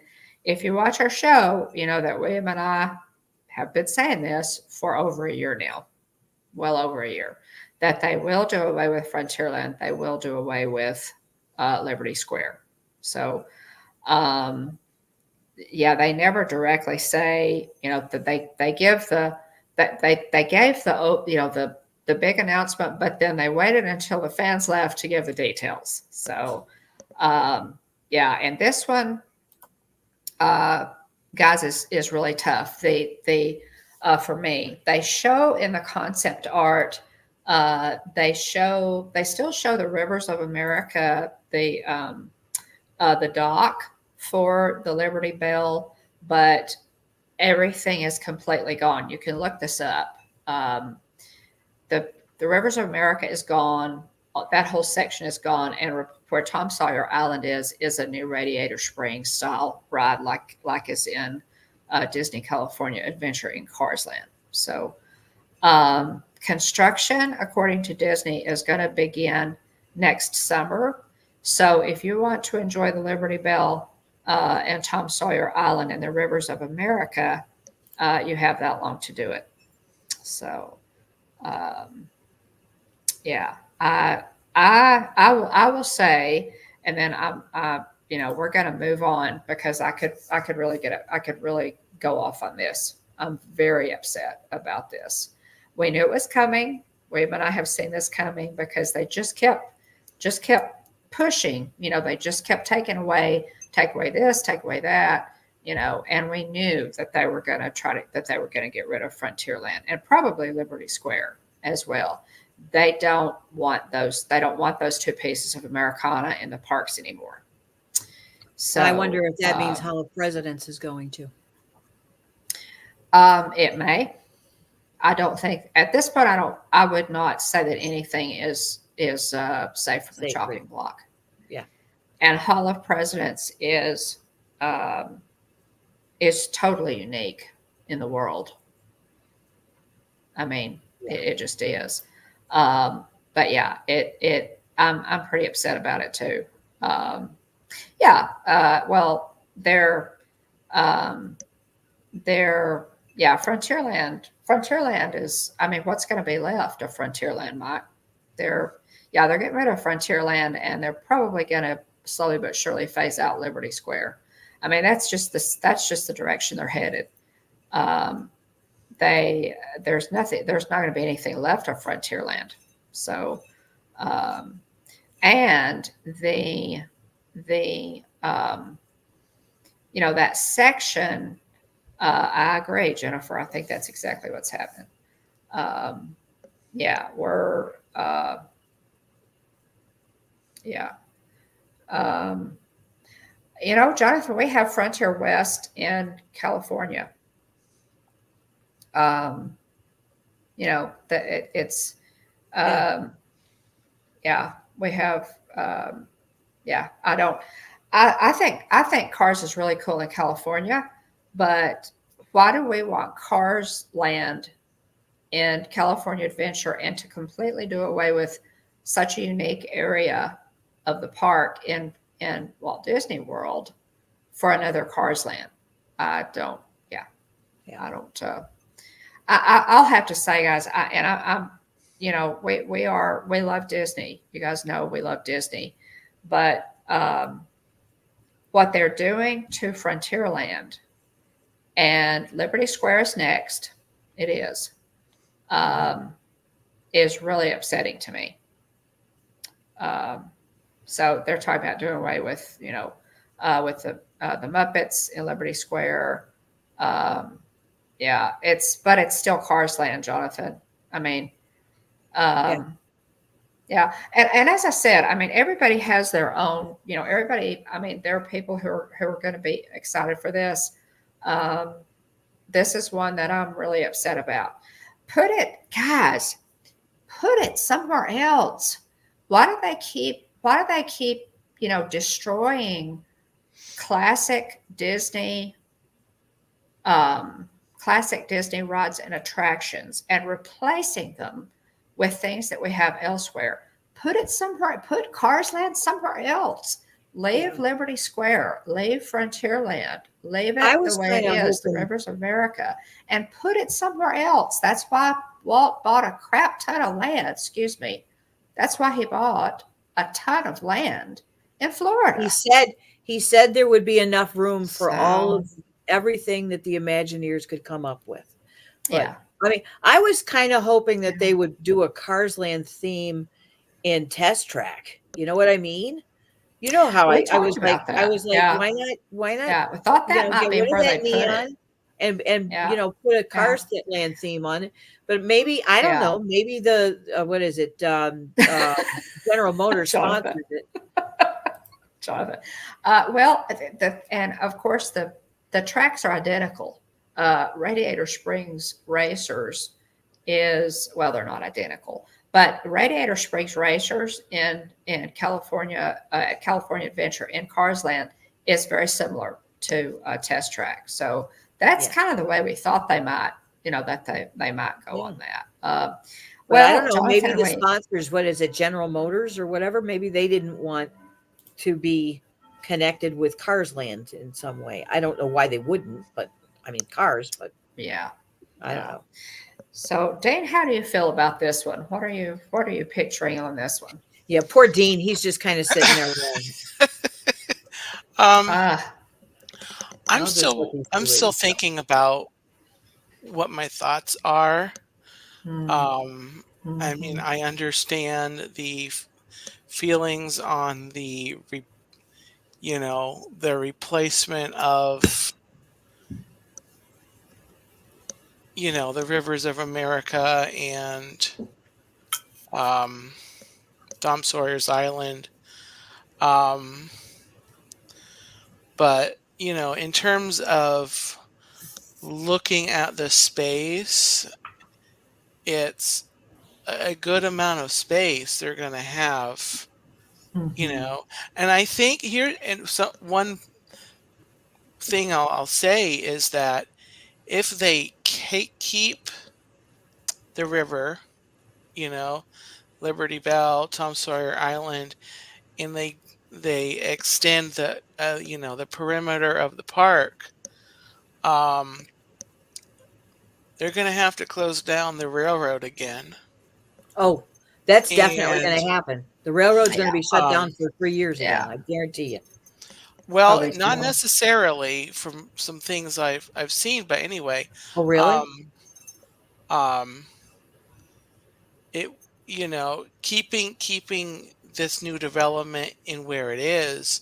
if you watch our show, you know that William and I have been saying this for over a year now, well over a year, that they will do away with Frontierland. They will do away with Liberty Square. So, yeah, they never directly say, you know, that they give the that they gave the you know the big announcement, but then they waited until the fans left to give the details. So, yeah, and this one, guys, is really tough. The for me, they show in the concept art. They still show the Rivers of America, the dock for the Liberty Bell, but everything is completely gone. You can look this up. The Rivers of America is gone. That whole section is gone, and where Tom Sawyer Island is a new Radiator Springs style ride, like is in Disney California Adventure in Cars Land. So construction, according to Disney, is going to begin next summer. So if you want to enjoy the Liberty Bell and Tom Sawyer Island and the Rivers of America, you have that long to do it. So, yeah, I will say, and then you know, we're going to move on because I could really go off on this. I'm very upset about this. We knew it was coming. William and I have seen this coming because they just kept pushing. You know, they just kept take away this, take away that. You know, and we knew that they were going to get rid of Frontierland and probably Liberty Square as well. They don't want those two pieces of Americana in the parks anymore. So I wonder if that means Hall of Presidents is going to. It may. I don't think at this point. I would not say that anything is safe from the chopping block. Yeah. And Hall of Presidents is totally unique in the world. I mean, it just is. But yeah, I'm pretty upset about it too. Well, Frontierland is, I mean, what's going to be left of Frontierland, Mike? They're getting rid of Frontierland, and they're probably going to slowly but surely phase out Liberty Square. I mean, that's just the direction they're headed. There's not going to be anything left of Frontierland. So, and you know, that section, I agree, Jennifer. I think that's exactly what's happening. You know, Jonathan, we have Frontier West in California. You know, that it's we have I think Cars is really cool in California, but why do we want Cars Land in California Adventure and to completely do away with such a unique area of the park in Walt Disney World for another Cars Land? I don't. I don't. I'll have to say, guys, I'm. You know, we love Disney. You guys know we love Disney, but what they're doing to Frontierland and Liberty Square is next. It is really upsetting to me. So they're talking about doing away with, you know, with the Muppets in Liberty Square. But it's still Cars Land, Jonathan. I mean, And as I said, I mean, everybody has their own, you know, I mean, there are people who are going to be excited for this. This is one that I'm really upset about. Put it somewhere else. Why do they keep, you know, destroying classic Disney classic Disney rides and attractions and replacing them with things that we have elsewhere. Put it somewhere, put Cars Land somewhere else. Leave Liberty Square, leave Frontierland, leave I it the was way it kind of is, the hoping, Rivers of America, and put it somewhere else. That's why Walt bought a crap ton of land, excuse me. That's why he bought a ton of land in Florida. he said there would be enough room for all So, of everything that the Imagineers could come up with. But yeah. I mean, I was kind of hoping that they would do a Cars Land theme in Test Track. You know what I mean? You know how We I talked was like, about that. why not, Yeah. We thought that might get be rid of where that they put it. neon and Yeah. put a Yeah. Cars Land theme on it. But maybe, I don't know, maybe the, what is it? General Motors Jonathan. sponsored it. Jonathan. Well, and of course the tracks are identical. Radiator Springs Racers they're not identical, but Radiator Springs Racers in California, California Adventure in Cars Land is very similar to Test Track. So that's kind of the way we thought they might, that they might go on that. Well, I don't know. Jonathan, Maybe the sponsors, what is it, General Motors or whatever? Maybe they didn't want to be connected with Cars Land in some way. I don't know why they wouldn't, but I mean cars, but yeah, I don't know. So, Dane, how do you feel about this one? What are you picturing on this one? Yeah, poor Dean. He's just kind of sitting there. I'm still thinking about what my thoughts are. I mean, I understand the feelings on the replacement of the Rivers of America and Tom Sawyer's Island. But in terms of looking at the space, it's a good amount of space they're going to have, and I think one thing I'll say is that if they keep the river, Liberty Bell, Tom Sawyer Island, and they extend the the perimeter of the park, they're going to have to close down the railroad again. Oh, that's definitely going to happen. The railroad's going to be shut down for 3 years again. I guarantee you. Well, not necessarily from some things I've seen, but anyway. Oh, really? It keeping this new development in where it is,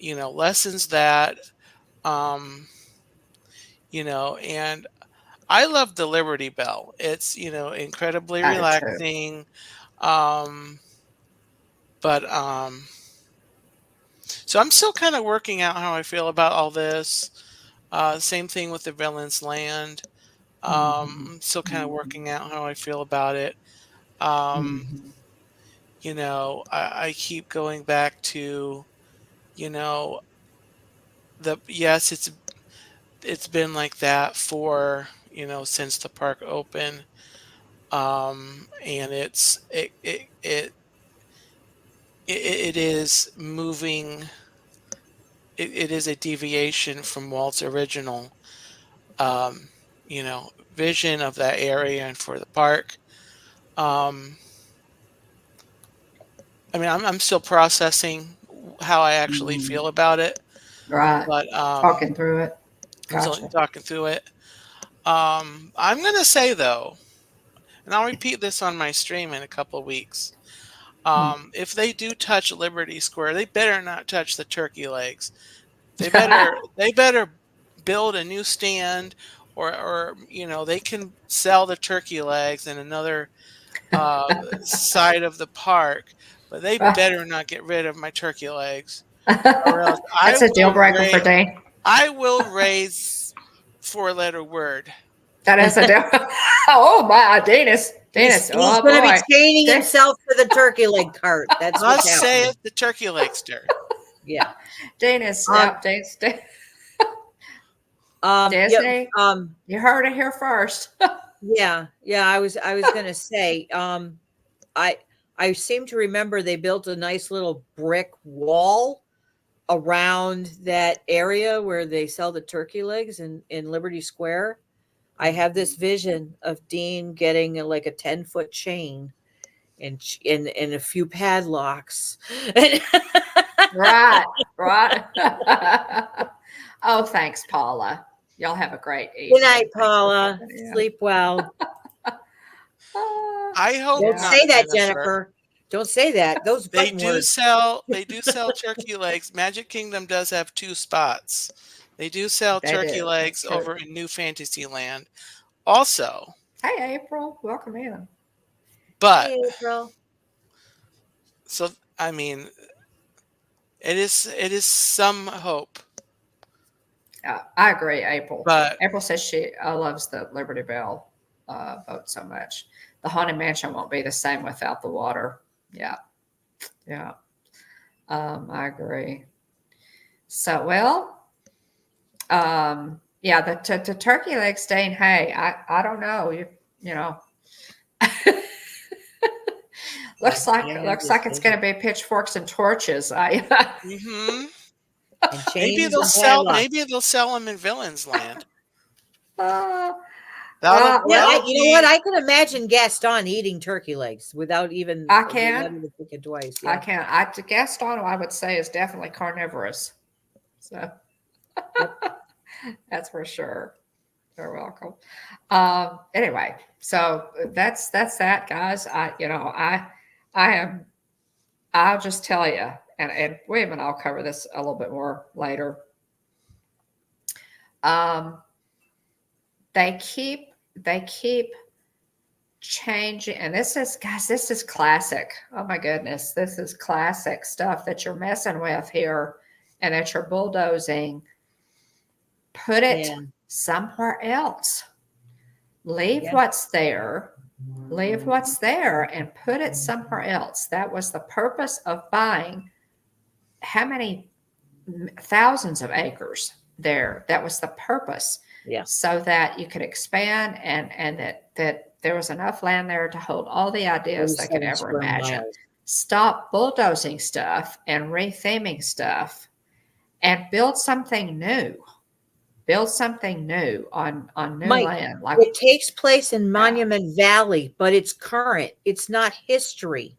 lessens that, and I love the Liberty Bell. It's incredibly relaxing, but so I'm still kind of working out how I feel about all this. Same thing with the Villain's Land. I'm still kind of working out how I feel about it. I keep going back to, it's been like that for, since the park opened. And it is moving. It is a deviation from Walt's original, vision of that area and for the park. I mean, I'm still processing how I actually feel about it. Right. But talking through it. Gotcha. I'm still talking through it. I'm gonna say though, and I'll repeat this on my stream in a couple of weeks. If they do touch Liberty Square, they better not touch the turkey legs. They better build a new stand, or they can sell the turkey legs in another side of the park, but they better not get rid of my turkey legs, or else That's a deal breaker for Dane. I will raise 4-letter word. That is a deal. Oh my, Dennis. He's going to be chaining himself to the turkey leg cart. That's what's happening. Say it, the turkey legster. Yeah. Dennis, Disney, Yeah, you heard it here first. yeah, yeah. I was gonna say, I I seem to remember they built a nice little brick wall around that area where they sell the turkey legs in Liberty Square. I have this vision of Dean getting like a 10-foot chain and a few padlocks. Right, right. Oh, thanks, Paula. Y'all have a great Good evening. night, Thanks for Paula. popping in. Sleep well. Ah, I hope Don't yeah, not, say that, Jennifer. Jennifer. Don't say that. Those fighting words. They do sell turkey legs. Magic Kingdom does have two spots. They do sell they turkey do. That's legs true. over in New Fantasyland also. Hey, April, welcome in. But Hey, April. so I mean, it is some hope. I agree, April. But April says she loves the Liberty Bell boat so much. The Haunted Mansion won't be the same without the water. Yeah, yeah. I agree. So, well, yeah, the turkey leg stain. Hey, I don't know. You know, I have looks this like it's going vision. to be pitchforks and torches. I hmm And chains and maybe padlocks. they'll sell them in Villains Land. uh, Yeah, well, That'll you know what? be I can imagine Gaston eating turkey legs I without can. having to think it twice. I Yeah. can. I Gaston, I would say, is definitely carnivorous. So Yep. that's for sure. You're welcome. Anyway, so that's that, guys. I am. I'll just tell you, and William and I'll cover this a little bit more later. Um, they keep changing, and this is, guys, this is classic. Oh my goodness, this is classic stuff that you're messing with here, and that you're bulldozing. Put it Yeah. somewhere else. Leave Yeah. what's there. Leave what's there and put it somewhere else. That was the purpose of buying how many thousands of acres there. That was the purpose. Yeah. So that you could expand, and that there was enough land there to hold all the ideas they could 47 ever square imagine. miles. Stop bulldozing stuff and retheming stuff and build something new. Build something new on new Mike, land. Like, it takes place in yeah, Monument Valley, but it's current. It's not history.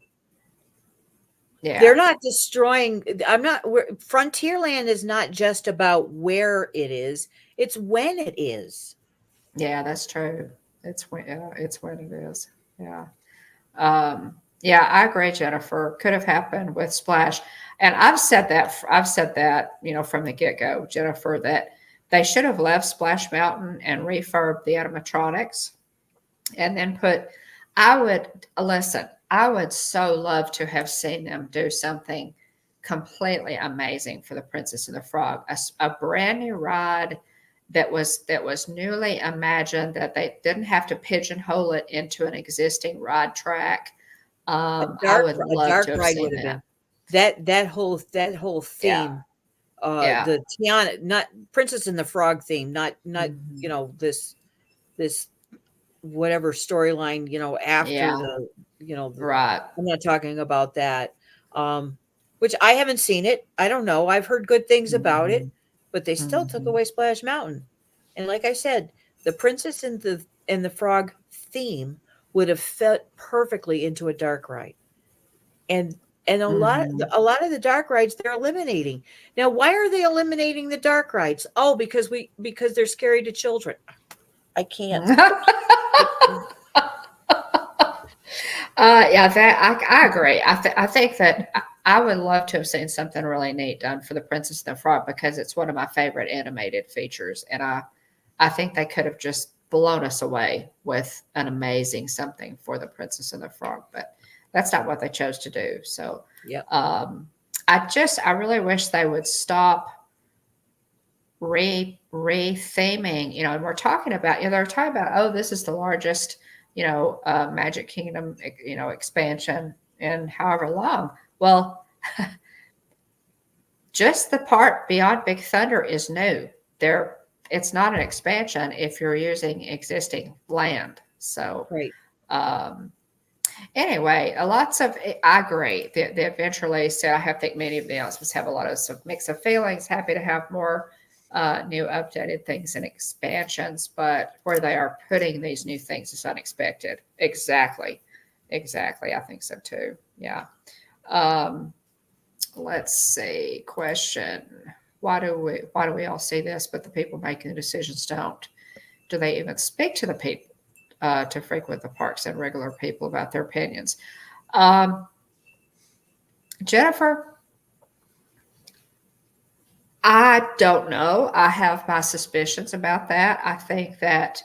yeah, They're not destroying. Frontierland is not just about where it is, it's when it is. yeah, that's true. It's when it is. Yeah. Yeah, I agree, Jennifer. Could have happened with Splash. And I've said that, from the get-go, Jennifer, that they should have left Splash Mountain and refurbed the animatronics, and then I would so love to have seen them do something completely amazing for the Princess and the Frog, a brand new ride that was newly imagined, that they didn't have to pigeonhole it into an existing ride track. A I dark would a love dark to have ride seen would have that. been that whole Yeah, theme, yeah. the Tiana, not Princess and the Frog theme, not Mhm. this whatever storyline, after Yeah, the right. I'm not talking about that. Um, which I haven't seen it. I don't know. I've heard good things about it, Mhm, but they still took mhm. away Splash Mountain. And like I said, the Princess and the Frog theme would have fit perfectly into a dark ride. And Mhm. a lot of the dark rides they're eliminating. Now, why are they eliminating the dark rides? Oh, because they're scary to children. I can't. Yeah, I agree. I think that I would love to have seen something really neat done for the Princess and the Frog, because it's one of my favorite animated features, and I think they could have just blown us away with an amazing something for the Princess and the Frog, but that's not what they chose to do. So, Yep. I really wish they would stop retheming, and we're talking about, they're talking about, oh, this is the largest, Magic Kingdom, expansion in however long. Well, just the part beyond Big Thunder is new. They're it's not an expansion if you're using existing land. So, Right. anyway, lots of, I agree. The adventure lady said, I think many of the announcements have a lot of some mix of feelings. Happy to have more new updated things and expansions, but where they are putting these new things is unexpected. Exactly. Exactly. I think so too. Yeah. Let's see. Question. Why do we all see this, but the people making the decisions don't? Do they even speak to the people to frequent the parks and regular people about their opinions? Jennifer, I don't know. I have my suspicions about that. I think that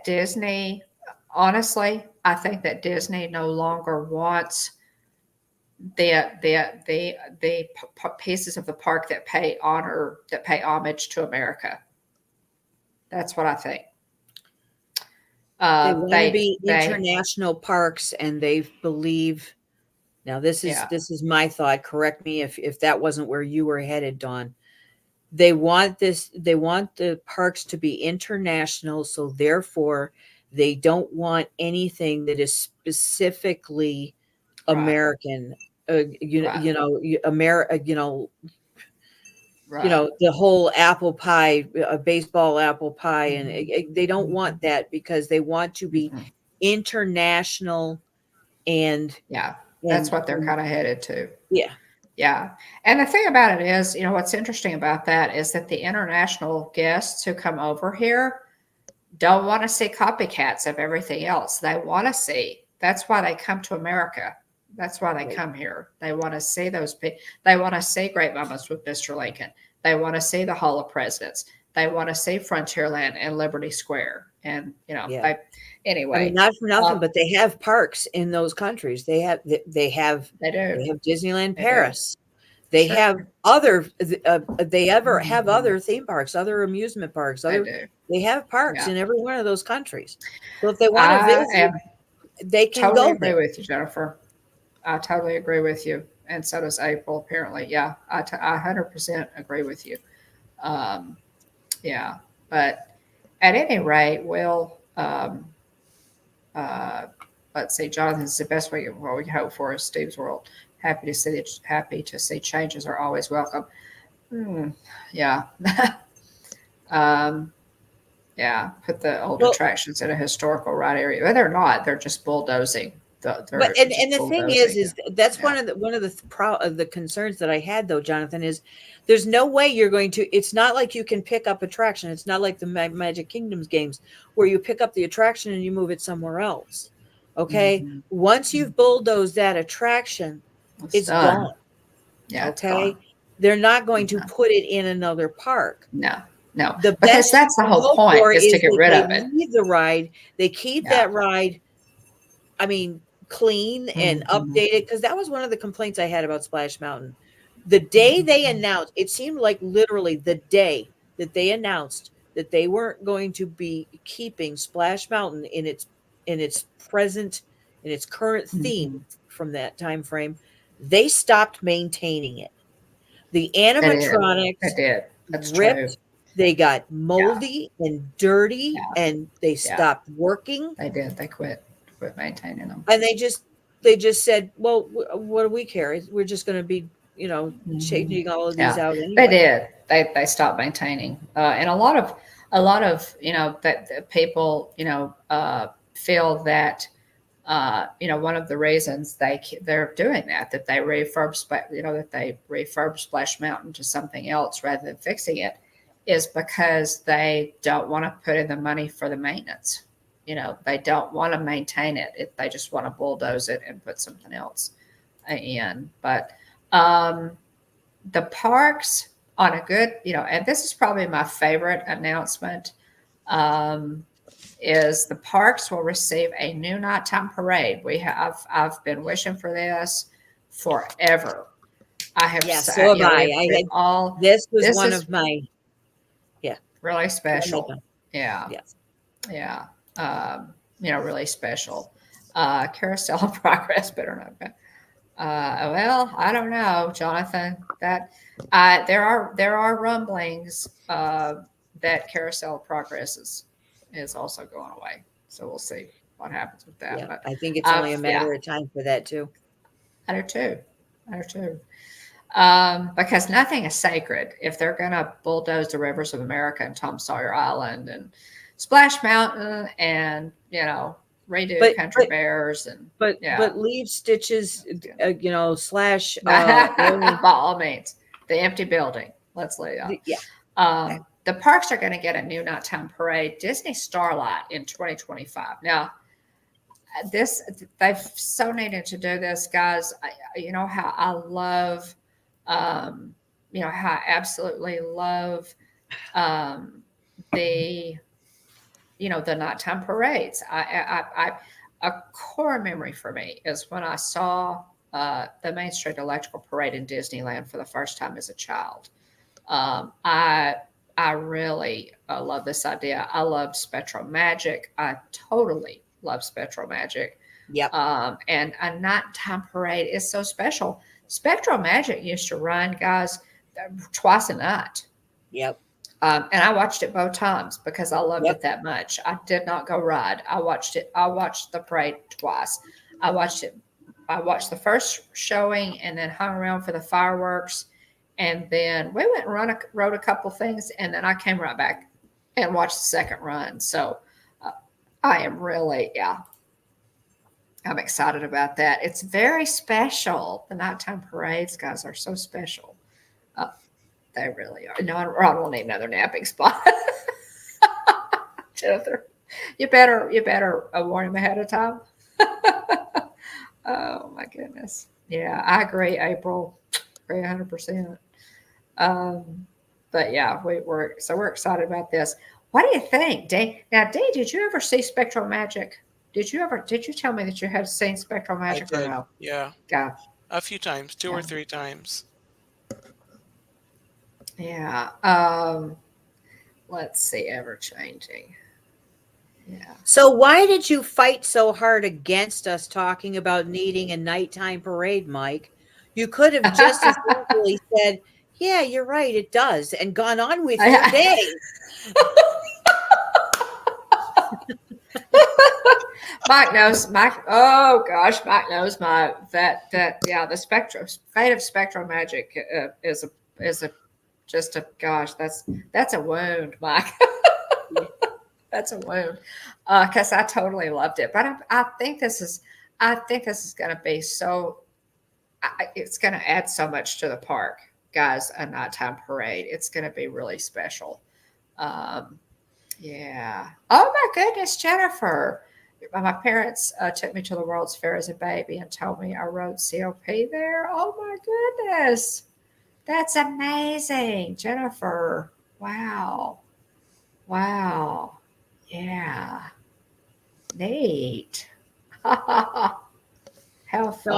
Disney, honestly, I think that Disney no longer wants the pieces of the park that pay homage to America. That's what I think. They want to be They international parks, and they believe. Now, this yeah, is my thought. Correct me if that wasn't where you were headed, Dawn. They want this. They want the parks to be international, so therefore, they don't want anything that is specifically right, American. right, America. right. The whole apple pie, a baseball apple pie, and Mhm. they don't want that because they want to be Mhm. international and Yeah, that's and, what they're and kind of headed to. yeah, Yeah. And the thing about it is, what's interesting about that is that the international guests who come over here don't want to see copycats of everything else. They want to see, that's why they come to America. That's why they right. come here. They want to see those people. They want to see Great Moments with Mr. Lincoln. They want to see the Hall of Presidents. They want to see Frontierland and Liberty Square. And, Yeah. they, I mean, anyway, not for nothing, um, but they have parks in those countries. They have they do. Disneyland They do. Paris. They Sure. have other they ever have other theme parks, other amusement parks, They other do. they have parks Yeah. in every one of those countries. So if they want to I visit, am they can totally go agree there. with you, Jennifer. I totally agree with you. And so does April, apparently. Yeah, I 100% agree with you. Um, yeah. But at any rate, uh, let's see, Jonathan's the best way, what we hope for is Steve's World. Happy to see changes are always welcome. Hmm, yeah. um, yeah. Put the old Well, attractions in a historical right area. But they're not. They're just bulldozing. but They're and just the thing bulldozing. is that's Yeah. one of the concerns that I had though, Jonathan, is there's no way you're going to. It's not like you can pick up attraction. It's not like the Magic Kingdoms games where you pick up the attraction and you move it somewhere else. Okay, Mhm. once you've bulldozed that attraction, It's it's done. gone. Yeah, it's Okay, gone. they're not going to No, put it in another park. no, no, The because best you that's the can whole hope point for is to is get that rid they of it. leave the ride, they keep Yeah. that ride, I mean, clean and Mhm. updated, because that was one of the complaints I had about Splash Mountain. The day they announced, it seemed like literally the day that they announced that they weren't going to be keeping Splash Mountain in its present in its current theme Mhm. from that time frame, they stopped maintaining it. The It did. animatronics It did. That's true. ripped, they got Yeah. moldy and dirty, Yeah. and they Yeah. stopped working. They did. They quit maintaining them. And they just said, well, what do we care? We're just going to be, Mhm. changing all of these Yeah, out they anyway. did. They stopped maintaining, and a lot of that people feel that one of the reasons they're doing that they refurb Splash Mountain to something else rather than fixing it is because they don't want to put in the money for the maintenance. They don't want to maintain it. They just want to bulldoze it and put something else in. But um, the parks on a good, and this is probably my favorite announcement. Um, is the parks will receive a new nighttime parade. I've been wishing for this forever. I have, Yeah, so have I. we've all, This was this one is of my, yeah, really go ahead, special. John. Yeah. Yes. Yeah. Really special. Carousel in progress, better not. Well, I don't know, Jonathan. That there are rumblings that Carousel of Progress is also going away. So we'll see what happens with that. Yeah, But I think it's only a yeah, matter of time for that too. I do too. I do too. Because nothing is sacred. If they're going to bulldoze the rivers of America and Tom Sawyer Island and Splash Mountain and redo But Country Bears and yeah, but leave Stitches, slash by all means, the empty building. Let's lay out. yeah. The parks are going to get a new nighttime parade, Disney Starlight in 2025. Now, they've so needed to do this, guys. You know how I love, how I absolutely love the the nighttime parades. A core memory for me is when I saw the Main Street Electrical Parade in Disneyland for the first time as a child. I really love this idea. I love Spectral Magic. I totally love Spectral Magic. Yep. And a nighttime parade is so special. Spectral Magic used to run, guys, twice a night. Yep. And I watched it both times because I loved Yep. it that much. I did not go ride. I watched it. I watched the parade twice. I watched the first showing and then hung around for the fireworks. And then we went and rode a couple things. And then I came right back and watched the second run. So I am really, I'm excited about that. It's very special. The nighttime parades, guys, are so special. They really are. No, Ron will need another napping spot. Jennifer, you better warn him ahead of time. Oh my goodness. Yeah, I agree, April. Agree 100%. But yeah, we're excited about this. What do you think, Dee? Now, Dee, did you ever see Spectral Magic? Did you tell me that you had seen Spectral Magic I or did. no? Yeah. God. A few times, two or Yeah. three times. Yeah. Let's see, ever changing. Yeah. So why did you fight so hard against us talking about needing a nighttime parade, Mike? You could have just as easily said, "Yeah, you're right, it does," and gone on with your day. Mike knows. Oh gosh, Mike knows that the fate of Spectral Magic is a just a gosh. That's a wound, Mike. That's a wound because I totally loved it. But I think this is going to be so. It's going to add so much to the park, guys. A nighttime parade. It's going to be really special. Yeah. Oh my goodness, Jennifer. My parents took me to the World's Fair as a baby and told me I rode COP there. Oh my goodness. That's amazing, Jennifer. Wow. Wow. Yeah. Neat. How fun. So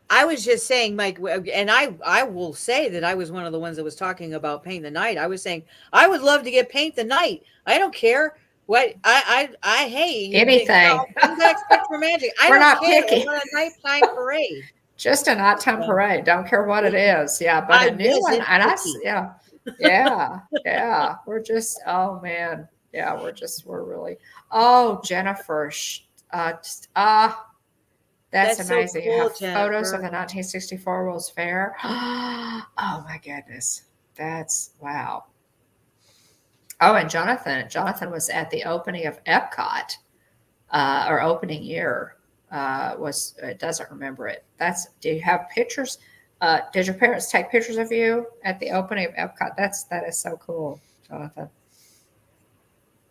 I was just saying, Mike, and I will say that I was one of the ones that was talking about Paint the Night. I was saying I would love to get Paint the Night. I don't care what I hate anything. Bring back Spectral Magic. We're don't not care. picky. I want a nighttime parade. Just a nighttime parade. Don't care what it is. Yeah, but I a new one. wasn't And picky. yeah. We're just, oh man. Yeah, we're really, oh, Jennifer. That's That's so amazing. You cool, have photos of Jennifer. the 1964 World's Fair. Oh my goodness. That's wow. Oh, and Jonathan was at the opening of Epcot, or opening year. Doesn't remember it. Do you have pictures? Did your parents take pictures of you at the opening of Epcot? That is so cool, Jonathan.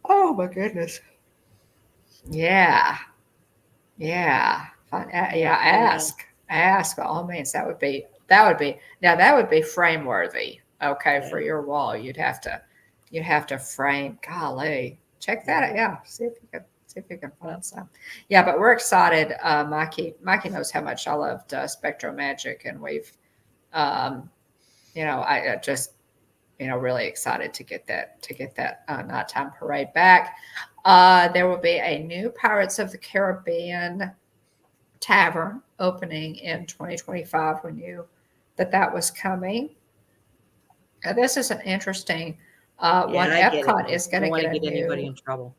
Oh my goodness. Yeah. Yeah. Ask by all means. That would be frame worthy. Okay. For your wall, you'd have to frame, golly, check that out. Yeah. See if you can find some. Yeah, but we're excited. Mikey knows how much I loved Spectro Magic, and we've, I just, really excited to get that nighttime parade back. There will be a new Pirates of the Caribbean Tavern opening in 2025. We knew that was coming. This is an interesting one. I get it. Epcot is going Don't to want to get a get anybody new in trouble.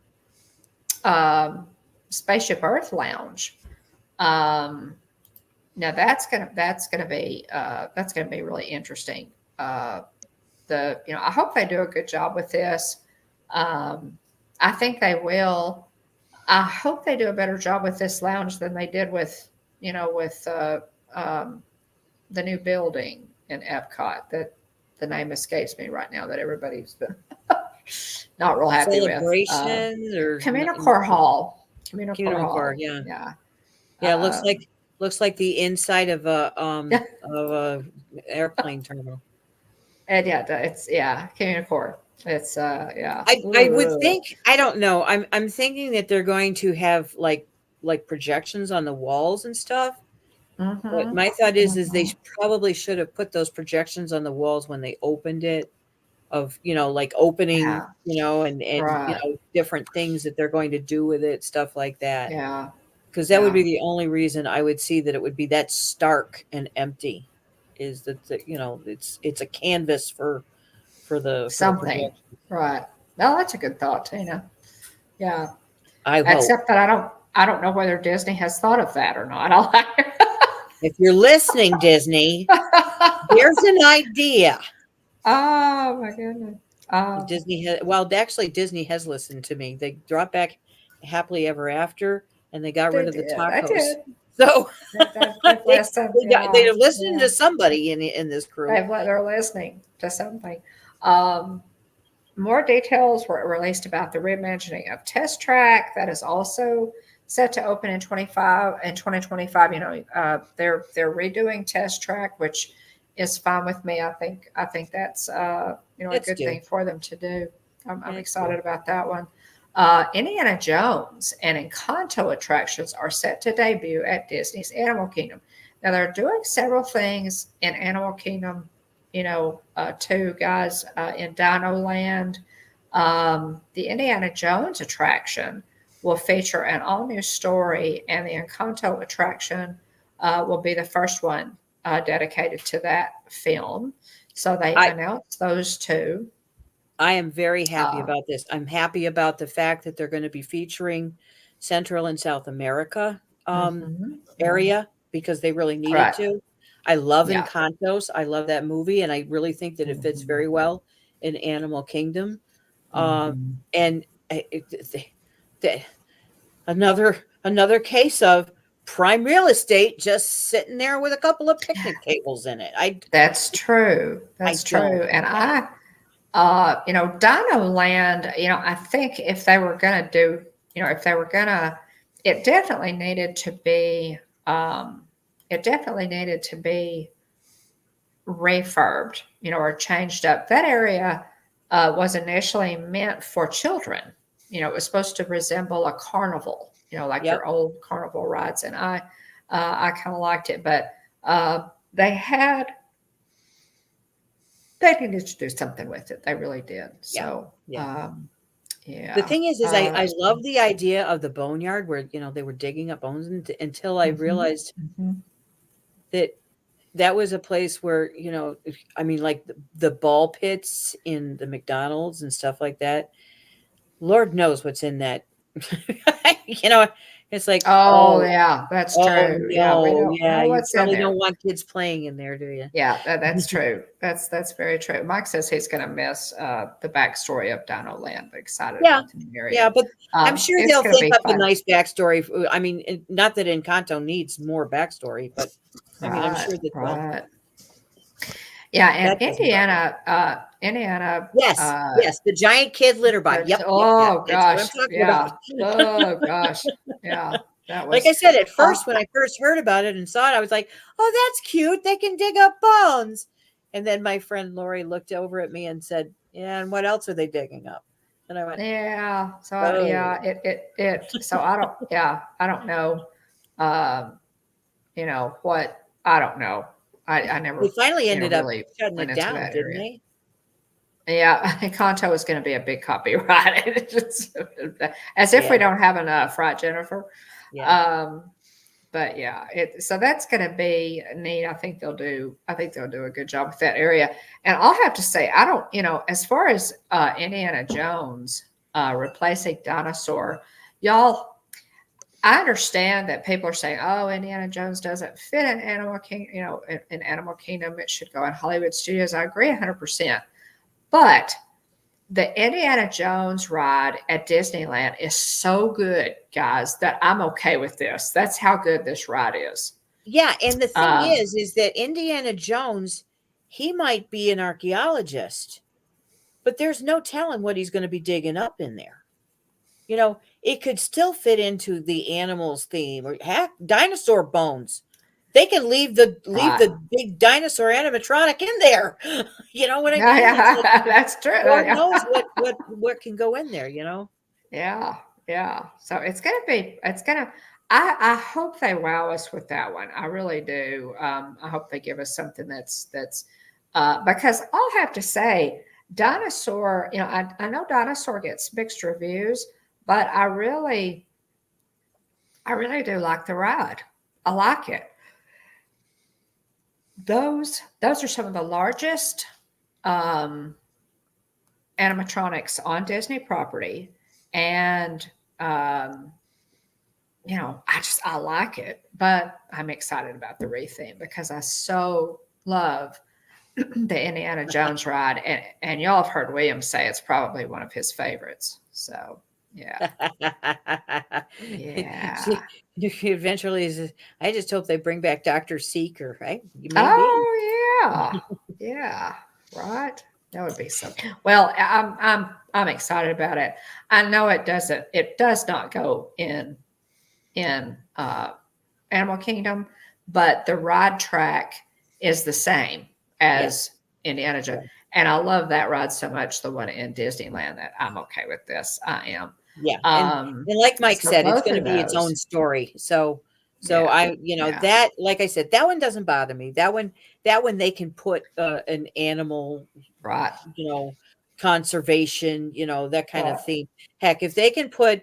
Spaceship Earth Lounge. Now that's gonna be really interesting. I hope they do a good job with this. I think they will. I hope they do a better job with this lounge than they did with the new building in Epcot. That the name escapes me right now. That everybody's been not real happy with. Celebrations or Communicore Hall. Communicore Hall. Core, yeah. Yeah. Yeah, it looks like the inside of a airplane terminal. And it's Communicore. It's yeah. I would think, I don't know. I'm thinking that they're going to have like projections on the walls and stuff. But my thought is they probably should have put those projections on the walls when they opened it, of like opening, and right. different things that they're going to do with it, stuff like that. Yeah. Because that would be the only reason I would see that it would be that stark and empty, is that it's a canvas for the something. Right. Well, that's a good thought, Tina. Yeah. Except that I don't know whether Disney has thought of that or not. If you're listening, Disney, there's an idea. Oh my goodness. Disney has listened to me. They brought back Happily Ever After, and they got rid of the tacos. So they're listening to somebody in this crew. They're listening to something. More details were released about the reimagining of Test Track. That is also set to open in 2025. They're redoing Test Track, which is fine with me. I think that's a good thing for them to do. I'm excited about that one. Indiana Jones and Encanto attractions are set to debut at Disney's Animal Kingdom. Now they're doing several things in Animal Kingdom, too, guys. In Dino Land, the Indiana Jones attraction will feature an all-new story, and the Encanto attraction will be the first one dedicated to that film. So they announced those two. I am very happy about this. I'm happy about the fact that they're going to be featuring Central and South America area, because they really needed to. I love Encantos. I love that movie, and I really think that it fits very well in Animal Kingdom. And another case of prime real estate just sitting there with a couple of picnic tables in it. That's true. That's true. And Dino Land, I think if they were going to do, it definitely needed to be, refurbed, or changed up. That area was initially meant for children. It was supposed to resemble a carnival, like your old carnival rides. And I kind of liked it, but they needed to do something with it. They really did. So, The thing is I love the idea of the boneyard where, they were digging up bones until I realized that was a place where, like the ball pits in the McDonald's and stuff like that. Lord knows what's in that. It's like, that's true. No, you probably don't want kids playing in there, do you? Yeah, that's true. That's very true. Mike says he's going to miss the backstory of Dino Land, but excited about the new area. Yeah, but I'm sure they'll think up a nice backstory. I mean, not that Encanto needs more backstory, but I'm sure that they'll. Yeah, and Indiana. Yes, the giant kid litter box. Yep. Oh gosh. Yeah. Oh gosh. Yeah. That was, like I said, at first, when I first heard about it and saw it, I was like, "Oh, that's cute. They can dig up bones." And then my friend Lori looked over at me and said, "Yeah, and what else are they digging up?" And I went, "Yeah." So So I don't. Yeah, I don't know. What? I don't know. I never. They finally ended up shutting it down, didn't they? Yeah, Encanto is going to be a big copyright. As if we don't have enough, right, Jennifer? Yeah. but yeah, so that's going to be neat. I think they'll do a good job with that area. And I'll have to say, I don't, as far as Indiana Jones replacing Dinosaur, y'all. I understand that people are saying, "Oh, Indiana Jones doesn't fit in Animal King, in Animal Kingdom. It should go in Hollywood Studios." I agree 100%. But the Indiana Jones ride at Disneyland is so good, guys, that I'm okay with this. That's how good this ride is. Yeah, and the thing Um, is that Indiana Jones, he might be an archaeologist, but there's no telling what he's going to be digging up in there. It could still fit into the animals theme, or heck, dinosaur bones. They can leave the right. big dinosaur animatronic in there. You know what I mean? It's like, Yeah, that's true. Lord knows what can go in there. Yeah, yeah. So I hope they wow us with that one. I really do. I hope they give us something that's because I'll have to say, Dinosaur, I know Dinosaur gets mixed reviews, but I really do like the ride. I like it. Those are some of the largest um, animatronics on Disney property, and I like it, but I'm excited about the retheme because I so love the Indiana Jones ride, and y'all have heard William say it's probably one of his favorites. So yeah, yeah. Eventually, I just hope they bring back Dr. Seeker, right? Maybe. Oh yeah, yeah. Right. That would be so. Well, I'm excited about it. I know it doesn't. It does not go in Animal Kingdom, but the ride track is the same as Indiana Jones. Yeah. And I love that ride so much, the one in Disneyland, that I'm okay with this. I am. Yeah. And like Mike So said, it's both going to of be its own those. story. So Yeah. Yeah. that, like I said, that one doesn't bother me. That one they can put an animal, Right. conservation, that kind of Right. thing. Heck, if they can put,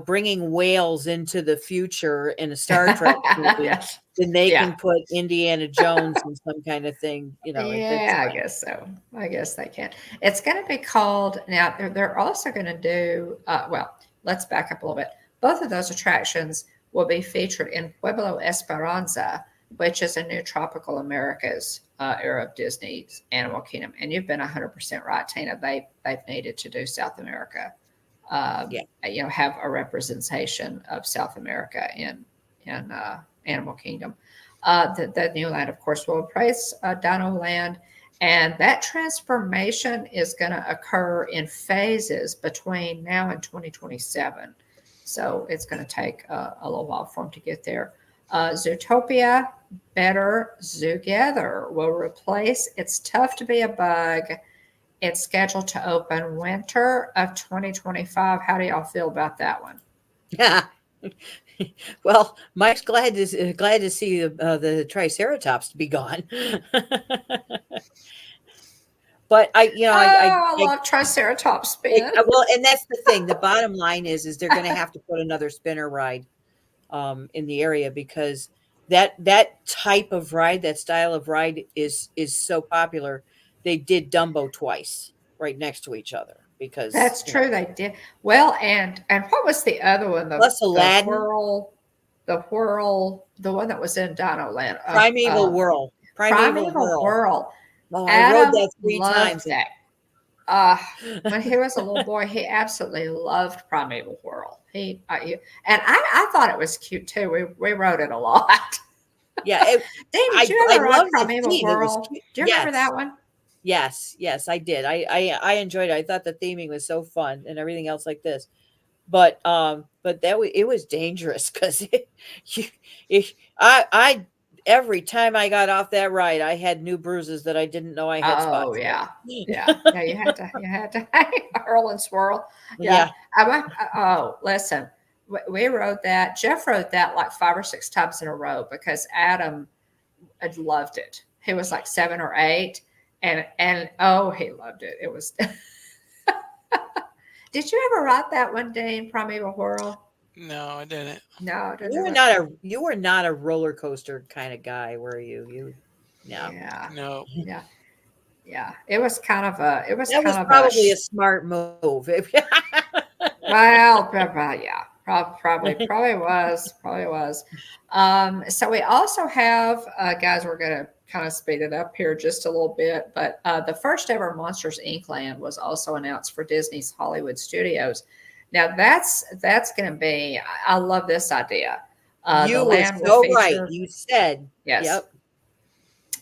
bringing whales into the future in a Star Trek movie, Yes. then they Yeah. can put Indiana Jones in some kind of thing. That's Yeah, I fine. guess so. I guess they can. It's going to be called now. They're also going to do. Well, let's back up a little bit. Both of those attractions will be featured in Pueblo Esperanza, which is a new tropical Americas era of Disney's Animal Kingdom. And you've been 100% right, Tina. They've needed to do South America. Yeah. Have a representation of South America in Animal Kingdom. The new land, of course, will replace Dino Land, and that transformation is going to occur in phases between now and 2027. So it's going to take a little while for them to get there. Zootopia, Better Zoogether will replace It's Tough to Be a Bug. It's scheduled to open winter of 2025. How do y'all feel about that one? Yeah. Well, Mike's glad to see the Triceratops to be gone. But Oh, I love Triceratops spin. well, and that's the thing. The bottom line is they're going to have to put another spinner ride in the area, because that type of ride, that style of ride is so popular. They did Dumbo twice right next to each other because That's true. They did well, and what was the other one? plus Aladdin, The one that was in Dino Land. Primeval Whirl. Primeval Whirl. Oh, I rode Adam that 3 loved times. that. When he was a little boy, he absolutely loved Primeval Whirl. And I thought it was cute too. We rode it a lot. Yeah, Dean, did you ever ride loved the Primeval theme. It was Whirl? cute. Do you remember that one? Yes, I did. I enjoyed it. I thought the theming was so fun and everything else like this. But it was dangerous because I every time I got off that ride, I had new bruises that I didn't know I had Oh spots. yeah, yeah. You had to hurl and swirl. Yeah. Listen, we rode that. Jeff rode that like 5 or 6 times in a row because Adam had loved it. He was like 7 or 8, and oh, he loved it. It was. Did you ever ride that one, Dean? Primeval Whirl? No, I didn't. No, I didn't You know were that. not a roller coaster kind of guy, were you? No. Yeah, No. yeah, yeah. It was kind of a. It was That kind was of a. probably a smart move. Well, yeah, probably was. So we also have, guys, we're going to kind of speed it up here just a little bit, but the first ever Monsters Inc. land was also announced for Disney's Hollywood Studios. Now that's going to be, I love this idea. The You were land will so right. feature, You said, yes, yep,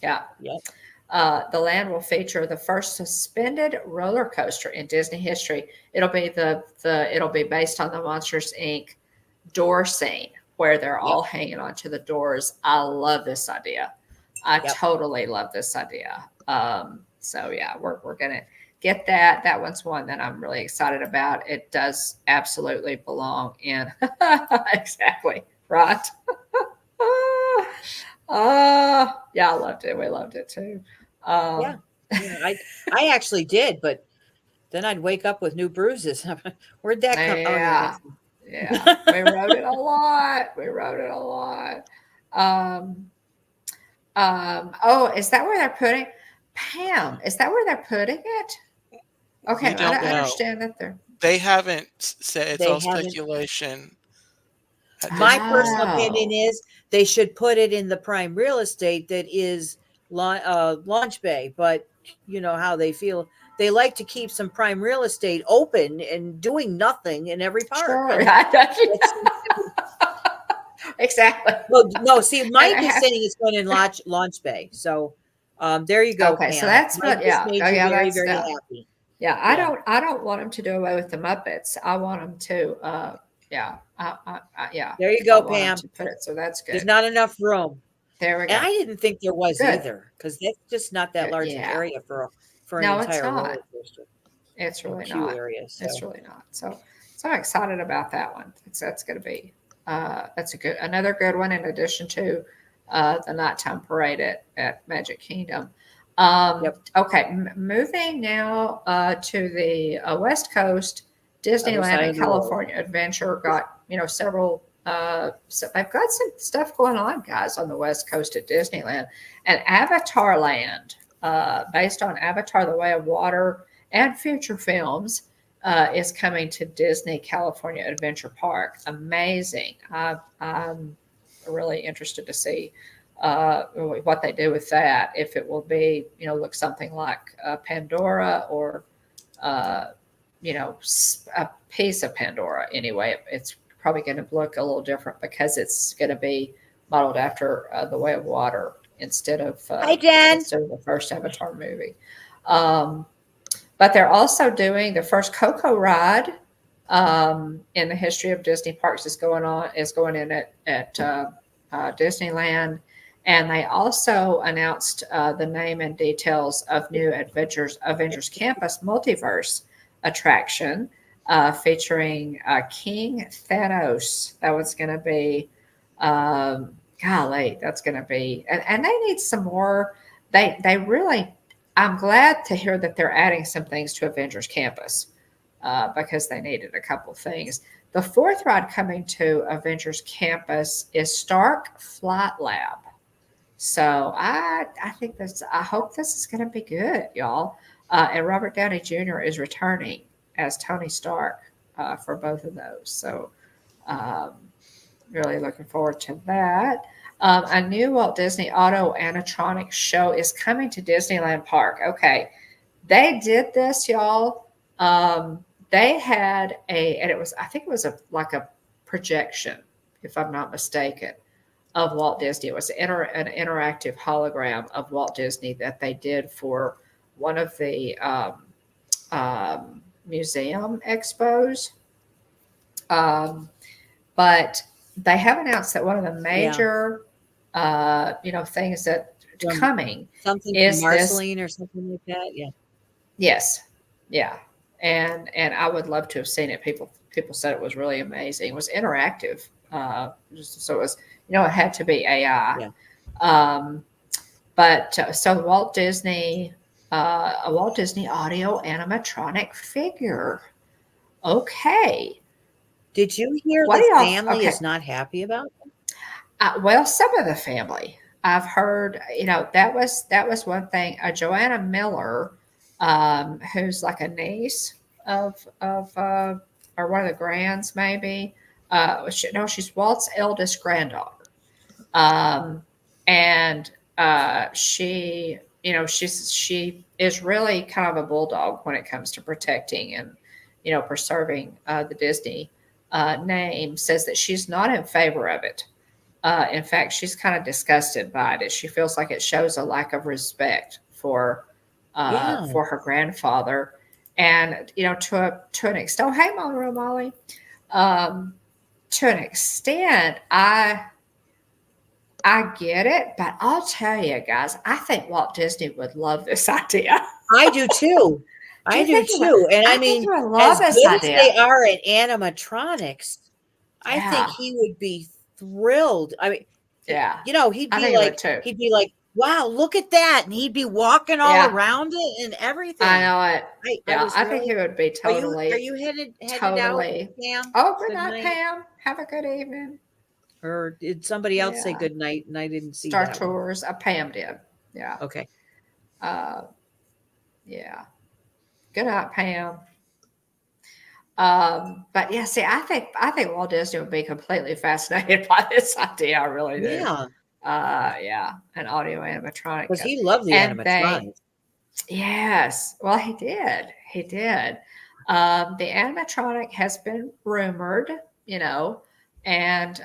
yeah. yep, The land will feature the first suspended roller coaster in Disney history. It'll be it'll be based on the Monsters Inc. door scene where they're yep, all hanging onto the doors. I love this idea. I yep. totally love this idea. So yeah, we're gonna get that. That one's one that I'm really excited about. It does absolutely belong in exactly right. Yeah, I loved it. We loved it too. Yeah. Um, Yeah. I actually did, but then I'd wake up with new bruises. Where'd that come? Oh yeah, yeah, that's yeah. We wrote it a lot. We wrote it a lot. Um, oh, is that where they're putting Pam? Is that where they're putting it? Okay, We I don't don't know. understand that they're. They haven't said. It's they all haven't. speculation at this My point. personal opinion Oh, is they should put it in the prime real estate that is launch bay, but you know how they feel. They like to keep some prime real estate open and doing nothing in every park. sure. And it's, Exactly. well, no, see, And Mike I is have, saying it's going in launch bay. So there you go, okay, so Pam. that's Mike what. just Yeah. made Oh, you yeah. very, That's very the. happy. Yeah, Yeah. I don't want them to do away with the Muppets. I want them to, yeah, yeah, There you I go, want them Pam. to put it. So that's There's good. not enough room. There we And go. I didn't think there was Good. either, because that's just not that large an Yeah. area for an No, it's entire roller not. coaster, It's a really queue not. area. It's So really not. So I'm excited about that one. That's going to be, that's another good one in addition to, the nighttime parade at Magic Kingdom. yep, Okay, moving now to the West Coast, other Disneyland side and of the world. California Adventure got several. So they've got some stuff going on, guys, on the West Coast at Disneyland and Avatar Land, based on Avatar: The Way of Water and future films, is coming to Disney California Adventure Park. Amazing! I'm really interested to see what they do with that. If it will be, look something like Pandora or, uh, a piece of Pandora. Anyway, it's probably going to look a little different because it's going to be modeled after The Way of Water Hi, Jen. instead of the first Avatar movie. Um, but they're also doing the first Coco ride in the history of Disney parks is going in at Disneyland, and they also announced the name and details of new Avengers Campus Multiverse attraction featuring King Thanos. That was going to be, golly, that's going to be, and they need some more. They really. I'm glad to hear that they're adding some things to Avengers Campus because they needed a couple of things. The fourth ride coming to Avengers Campus is Stark Flight Lab. So I think I hope this is going to be good, y'all. And Robert Downey Jr. is returning as Tony Stark for both of those. So um, really looking forward to that. A new Walt Disney Auto Animatronics show is coming to Disneyland Park. Okay, they did this, y'all. They had and it was, I think it was like a projection, if I'm not mistaken, of Walt Disney. It was an interactive hologram of Walt Disney that they did for one of the museum expos. Um, but they have announced that one of the Yeah, major, things that from coming something from is this. Marceline or something like that. Yeah, Yes, yeah, and I would love to have seen it. People said it was really amazing. It was interactive, so it was, it had to be AI. yeah. Um, but so a Walt Disney audio animatronic figure. Okay, Did you hear What do the y'all? family Okay. is not happy about it? Well, some of the family I've heard, that was one thing. Joanna Miller, who's like a niece of or one of the grands, maybe. No, she's Walt's eldest granddaughter. Um, and she is really kind of a bulldog when it comes to protecting and preserving the Disney name. Says that she's not in favor of it. In fact, she's kind of disgusted by it. She feels like it shows a lack of respect Yeah. for her grandfather, and to an extent. Oh, hey, Monroe Molly. Um, to an extent, I get it, but I'll tell you guys, I think Walt Disney would love this idea. I do too. Do I you do think he would? too. And I I think mean, he would love as this good as they idea. are at animatronics, I think Yeah, he would be thrilled. I mean, yeah. he'd I be think he would too. wow, look at that. And he'd be walking all Yeah, around it and I everything. know it. I Yeah, was I think he really, would be are totally, you headed out, totally. Pam? Oh, good Good night, night. Pam. Have a good evening. Or did somebody else say Yeah. good night and I didn't see Star that one? Tours. Pam did. Yeah. Okay. Uh, yeah. Good night, Pam. But yeah, see, I think Walt Disney would be completely fascinated by this idea. I really do. Yeah. Yeah, an audio animatronic, Because he loved the and they, animatronics. yes, well, he did, he did. The animatronic has been rumored, and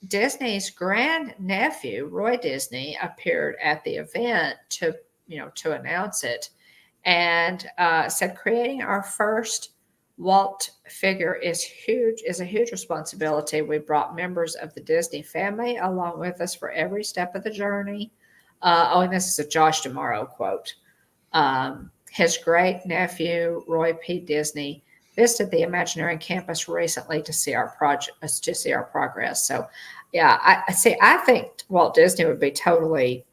Disney's grand nephew Roy Disney appeared at the event to announce it, and said creating our first Walt figure is a huge responsibility. We brought members of the Disney family along with us for every step of the journey. And this is a Josh D'Amaro quote. His great nephew Roy P. Disney visited the Imagineering campus recently to see our progress. So, yeah, I think Walt Disney would be totally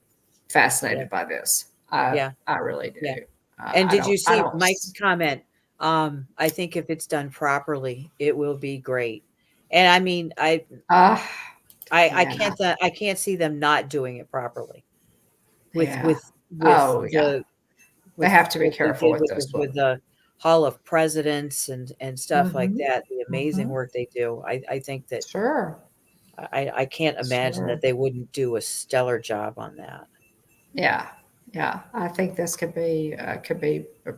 fascinated by this. Yeah. I really do. Yeah. And I did you don't. I see don't. Mike's comment? I think if it's done properly, it will be great. And I mean, Uh, I yeah, I can't see them not doing it properly with yeah. with Oh, yeah. the They with have to be what they careful did with with this with one. the Hall of Presidents and stuff like Hmm. that. The amazing Hmm. work they do. I think that Sure, I can't imagine sure. that they wouldn't do a stellar job on that. Yeah, yeah. I think this could be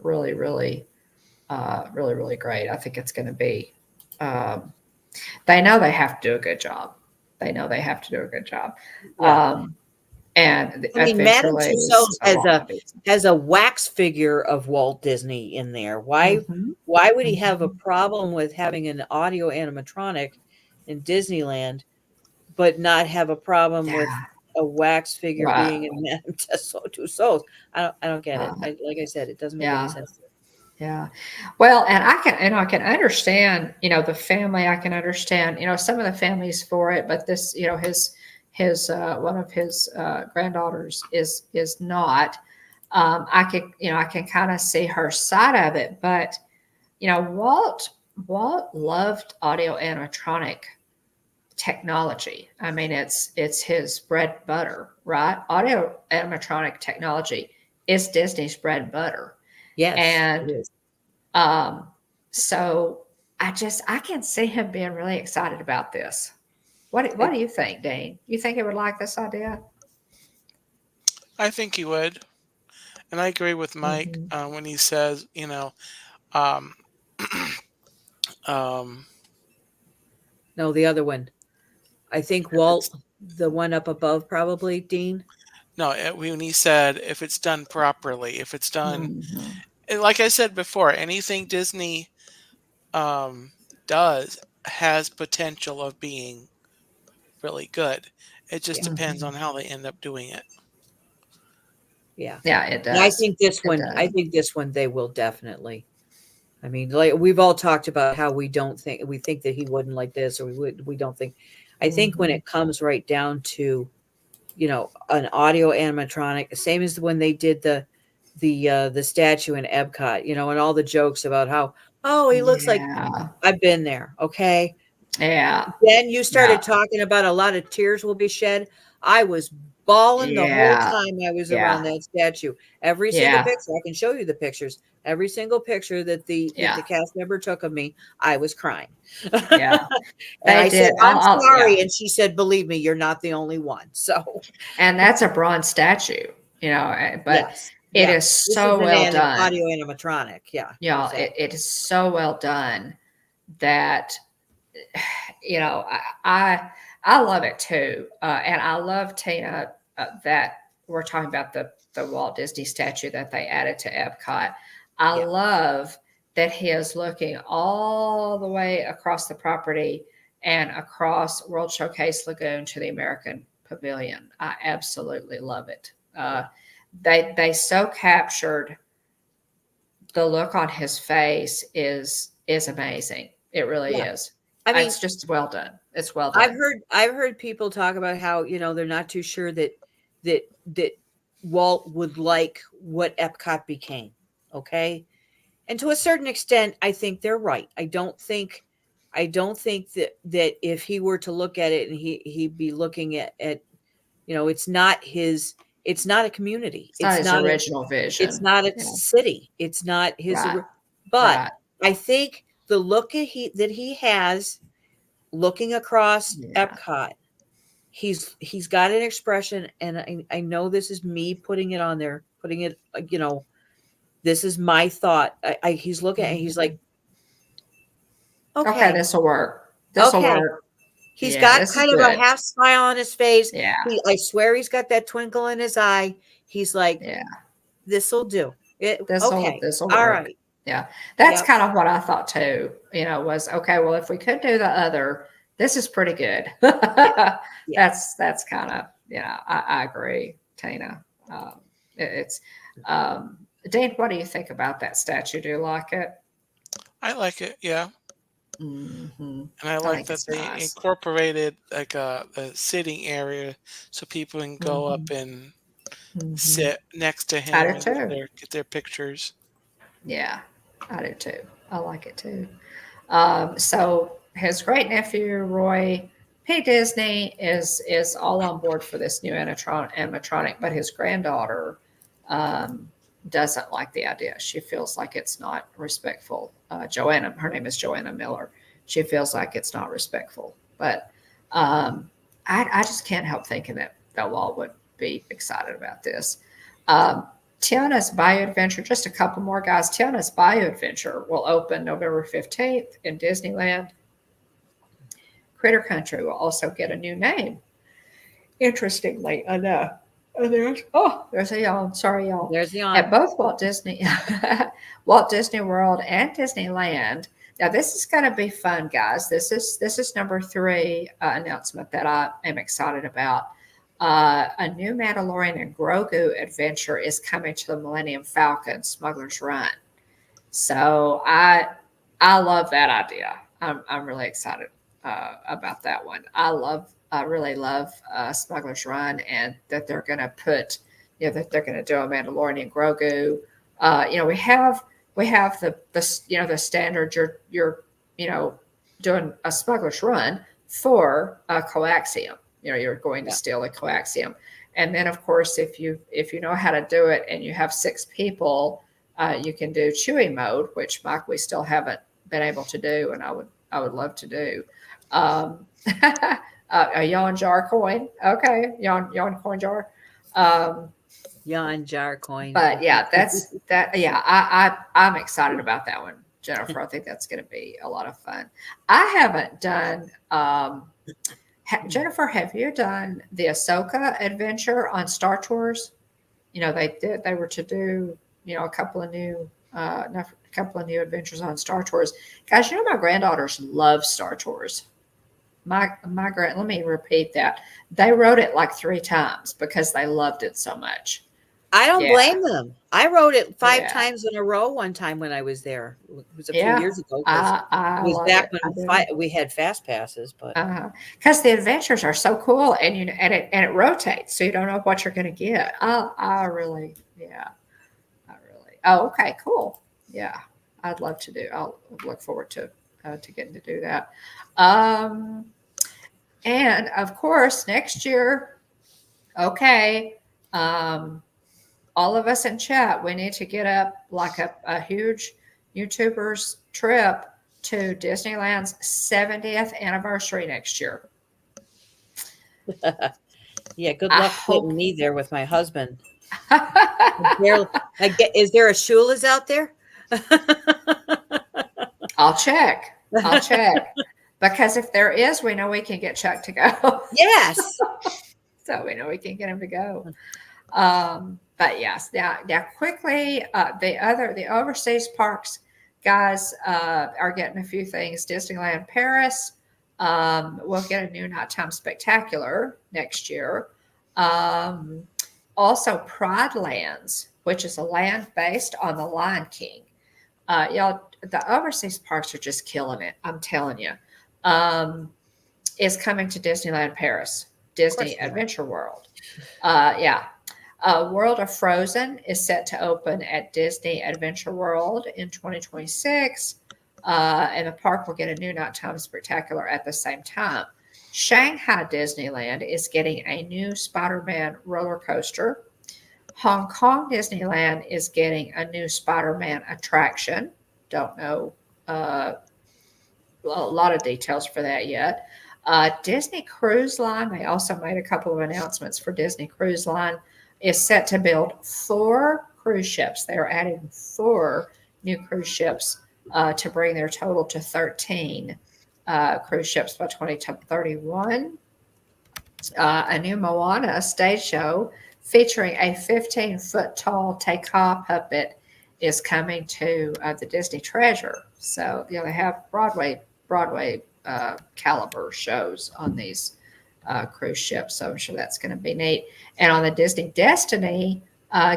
really, really, really, really great. I think it's going to be. Um, they know they have to do a good job. They know they have to do a good job, Yeah. um, and I mean, Madame eventually, Tussauds so won't that be? has a wax figure of Walt Disney in there. Hmm. Why would he have a Hmm. problem with having an audio animatronic in Disneyland, but not have a problem with Yeah, a wax figure right. being in Madame Tussauds? I don't get it. Uh, Like I said, it doesn't make any yeah. sense. Yeah. Well, and I can understand, the family. I can understand, some of the families for it, but this, his one of his granddaughters is not. I can kind of see her side of it, but Walt loved audio animatronic technology. I mean, it's his bread and butter, right? Audio animatronic technology is Disney's bread and butter. Yes, it And is. um, so I can see him being really excited about this. What It- do you think, Dean? You think he would like this idea? I think he would. And I agree with Mike Hmm. when he says, um, um, no, the other one. I think if Walt, it's the one up above, probably Dean. no, when he said if it's done properly, if it's done, Hmm. and like I said before, anything Disney um, does has potential of being really good. It just Yeah. depends Hmm. on how they end up doing it. Yeah. Yeah, it And I does. think this It one, I does. think this one they will definitely. I mean, like we've all talked about how we think that he wouldn't like this, or we don't think. I think when Hmm. it comes right down to, an audio animatronic, same as when they did the statue in Epcot, you know, and all the jokes about how, oh, he looks like, Yeah. I've been there. Okay. Yeah. Then you started Yeah. talking about a lot of tears will be shed. I was bawling the whole Yeah. time I was around Yeah. that statue. Every single Yeah. picture, I can show you the pictures. Every single picture that the Yeah. cast member took of me, I was crying. Yeah. And They I said, did. I'm Yeah. sorry. And she said, believe me, you're not the only one. So And that's a bronze statue, but yes. it Yeah. is This is so an well done. audio animatronic. Yeah. Y'all, Exactly. it is so well done that I love it too, and I love Tina that we're talking about the Walt Disney statue that they added to Epcot. I Yeah. love that he is looking all the way across the property and across World Showcase Lagoon to the American Pavilion. I absolutely love it. They so captured the look on his face is amazing. It really Yeah. is. I mean, It's just well done. It's well done. I've heard people talk about how, you know, they're not too sure that Walt would like what Epcot became. Okay. And to a certain extent, I think they're right. I don't think that if he were to look at it and he'd be looking at, you know, it's not a community. It's not his original It's vision. not a Yeah. city. It's not his, Right. but Right. I think the look that he has looking across Yeah. Epcot, he's got an expression, and I know this is me putting it on there, putting it, you know, this is my thought. He's looking and he's like, Okay, okay, this will work. This will okay. work. He's Yeah, got this is kind of a good. half smile on his face. Yeah. I swear he's got that twinkle in his eye. He's like, Yeah. this'll do it. This'll Okay. this'll All work. right. Yeah. That's Yep. kind of what I thought too, was okay, well, if we could do the other, this is pretty good. Yeah. That's kind of, I agree, Tina. It's Dean, what do you think about that statue? Do you like it? I like it, yeah. Mhm. And I I like think that it's they nice. incorporated like a sitting area so people can go up Mhm. and Mhm. sit next to I him do and too. get their pictures. Yeah, I do too. I like it too. So his great nephew Roy P. Disney is all on board for this new animatronic, but his granddaughter doesn't like the idea. She feels like it's not respectful. Joanna, her name is Joanna Miller. She feels like it's not respectful, but I just can't help thinking that Walt would be excited about this. Um, Tiana's Bayou Adventure, just a couple more guys. Tiana's Bayou Adventure will open November 15th in Disneyland. Critter Country will also get a new name. Interestingly enough. There's a yawn. Sorry, y'all. There's the At on. both Walt Disney World and Disneyland. Now this is going to be fun, guys. This is number 3 announcement that I am excited about. A new Mandalorian and Grogu adventure is coming to the Millennium Falcon Smuggler's Run. So I love that idea. I'm really excited about that one. I really love Smuggler's Run, and that they're going to put, that they're going to do a Mandalorian and Grogu. We have the standard you're doing a Smuggler's Run for a coaxium. You're going to steal a coaxium, and then of course if you know how to do it and you have 6 people, you can do Chewie mode, which Mike we still haven't been able to do, and I would love to do. A yawn jar coin, okay, yawn coin jar. Yawn jar coin. But yeah, that's that. Yeah, I'm excited about that one, Jennifer. I think that's going to be a lot of fun. I haven't done. Jennifer, have you done the Ahsoka adventure on Star Tours? They were to do a couple of new adventures on Star Tours. Guys, my granddaughters love Star Tours. Let me repeat that. They wrote it like 3 times because they loved it so much. I don't blame them. I wrote it 5 Yeah. times in a row one time when I was there. It was a few Yeah. years ago. I It was love back it. when we had fast passes, but Because the adventures are so cool, and it rotates, so you don't know what you're going to get. I really, Oh, okay, cool. Yeah, I'd love to do. I'll look forward to getting to do that. And of course, next year, okay, all of us in chat, we need to get up like a huge YouTubers trip to Disneyland's 70th anniversary next year. Yeah, good I luck hope. getting me there with my husband. Is there a Shula's out there? I'll check. I'll check. Because if there is, we know we can get Chuck to go. Yes. So we know we can get him to go. But yes, now quickly, the overseas parks guys are getting a few things. Disneyland Paris will get a new nighttime spectacular next year. Also, Pride Lands, which is a land based on the Lion King. Y'all, the overseas parks are just killing it. I'm telling you. Is coming to Disneyland Paris, Disney Adventure World. Yeah. World of Frozen is set to open at Disney Adventure World in 2026. And the park will get a new nighttime spectacular at the same time. Shanghai Disneyland is getting a new Spider-Man roller coaster. Hong Kong Disneyland is getting a new Spider-Man attraction. Don't know a lot of details for that yet. Disney Cruise Line, they also made a couple of announcements for Disney Cruise Line, is set to build 4 cruise ships. They are adding 4 new cruise ships to bring their total to 13 cruise ships by 2031. A new Moana stage show featuring a 15-foot tall Te-Kā puppet is coming to the Disney Treasure. So, they have Broadway caliber shows on these cruise ships. So I'm sure that's going to be neat. And on the Disney Destiny,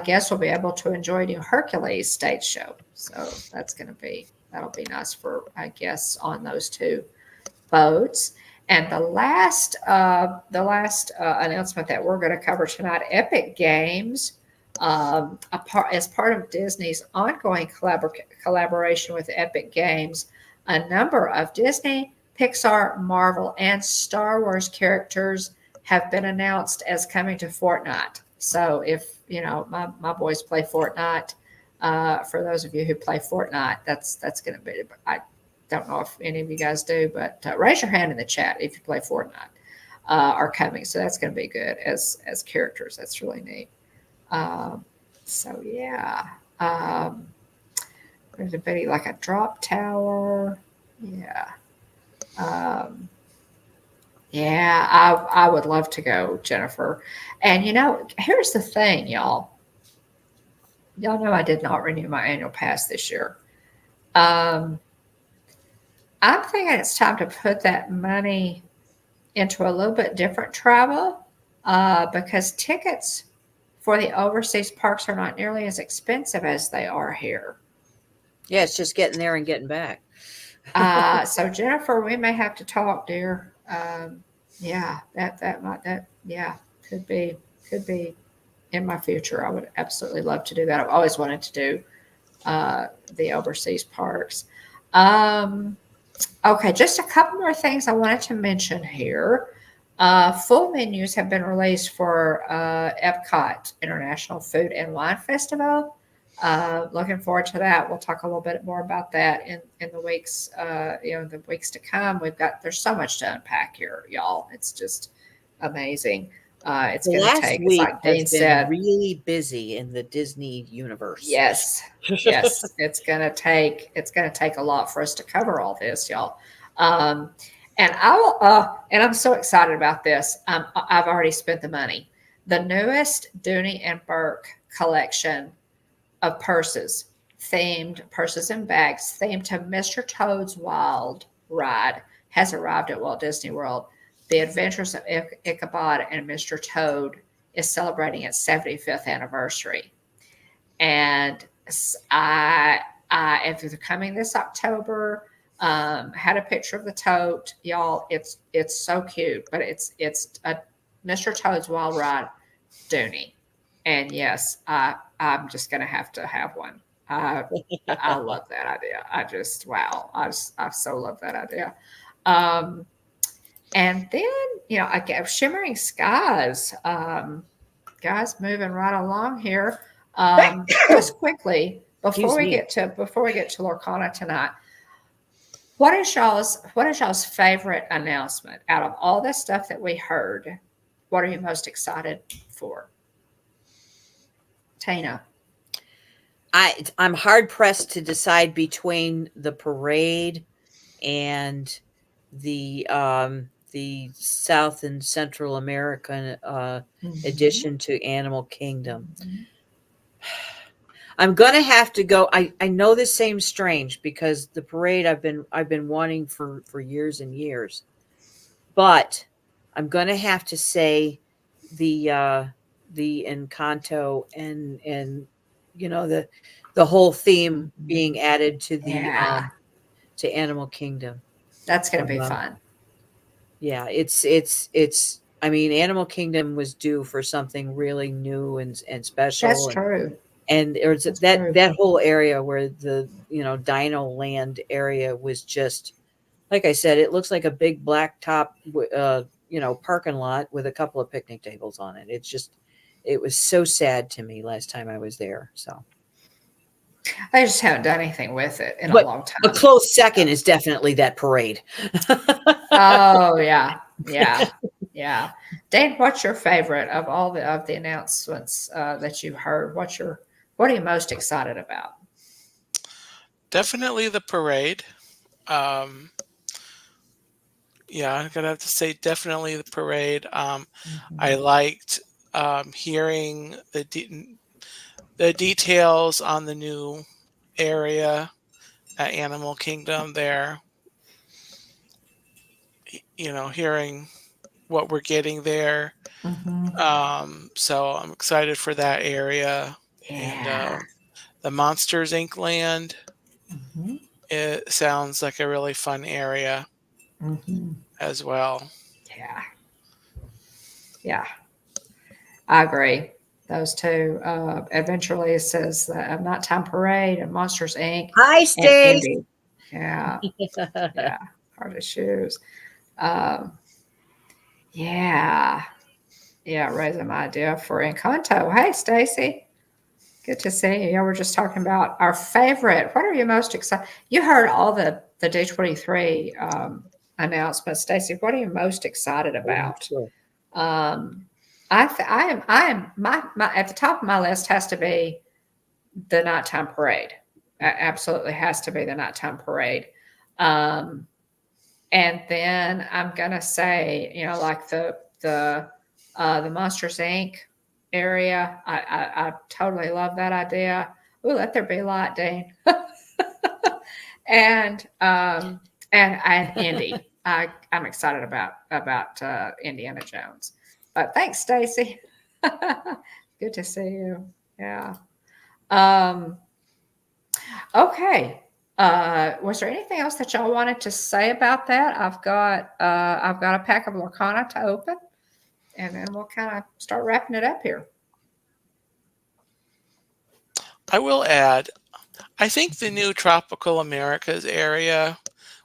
guests will be able to enjoy new Hercules stage show. So that'll be nice for guests on those 2 boats. And the last announcement that we're going to cover tonight, Epic Games, as part of Disney's ongoing collaboration with Epic Games, a number of Disney, Pixar, Marvel, and Star Wars characters have been announced as coming to Fortnite. So if, my boys play Fortnite, for those of you who play Fortnite, that's going to be, I don't know if any of you guys do, but raise your hand in the chat if you play Fortnite, are coming. So that's going to be good as characters. That's really neat. So yeah. There's a bit like a drop tower. Yeah. Yeah, I would love to go, Jennifer. And here's the thing, y'all. Y'all know I did not renew my annual pass this year. I'm thinking it's time to put that money into a little bit different travel, because tickets for the overseas parks are not nearly as expensive as they are here. Yeah, it's just getting there and getting back. So Jennifer, we may have to talk, dear. Yeah, could be in my future. I would absolutely love to do that. I've always wanted to do the overseas parks. Okay, just a couple more things I wanted to mention here. Full menus have been released for Epcot International Food and Wine Festival. Looking forward to that. We'll talk a little bit more about that in the weeks, the weeks to come. There's so much to unpack here, y'all. It's just amazing. It's going to take, week like Dean said, really busy in the Disney universe. Yes, yes. It's going to take a lot for us to cover all this, y'all. And I'm so excited about this. I've already spent the money. The newest Dooney and Burke collection of purses and bags themed to Mr. Toad's Wild Ride has arrived at Walt Disney World. The Adventures of Ichabod and Mr. Toad is celebrating its 75th anniversary. And if they're coming this October, had a picture of the tote, y'all. It's so cute, but it's a Mr. Toad's Wild Ride Dooney. And yes, I'm just going to have one. I love that idea. I just wow, I so love that idea. Um, and then I get shimmering skies. Guys, moving right along here. Just quickly Excuse me. before we get to Lorcana tonight. What is y'all's favorite announcement out of all this stuff that we heard? What are you most excited for? Tana. I'm hard pressed to decide between the parade and the South and Central American addition to Animal Kingdom. I'm gonna have to go. I know this seems strange because the parade I've been wanting for years and years, but I'm gonna have to say the Encanto and the whole theme being added to the to Animal Kingdom. That's going to be fun. Yeah, it's. I mean, Animal Kingdom was due for something really new and special. That's true. And there's that whole area where the Dino Land area was just, like I said, it looks like a big blacktop parking lot with a couple of picnic tables on it. It was so sad to me last time I was there. So I just haven't done anything with it in a long time. A close second is definitely that parade. Oh yeah. Dane, what's your favorite of all the announcements that you heard? What are you most excited about? Definitely the parade. I'm gonna have to say definitely the parade. I liked hearing the details on the new area at Animal Kingdom there. Hearing what we're getting there. So I'm excited for that area. Yeah. And the Monsters Inc. land. It sounds like a really fun area as well. Yeah. I agree. Those two. Adventurely says Nighttime Parade and Monsters Inc. Hi, Stace. Yeah. Hard to choose. Raising my idea for Encanto. Hey, Stacy. Good to see you. Yeah, we're just talking about our favorite. What are you most excited? You heard all the D23 announcements, Stacy. What are you most excited about? I am my at the top of my list has to be the Nighttime Parade. Absolutely has to be the Nighttime Parade. And then I'm gonna say, like the Monsters Inc. area. I totally love that idea. Ooh, let there be light, Dane. and Indy. I'm excited about Indiana Jones. But thanks, Stacy. Good to see you. Yeah. Okay. Was there anything else that y'all wanted to say about that? I've got a pack of Lorcana to open, and then we'll kind of start wrapping it up here. I will add, I think the new Tropical Americas area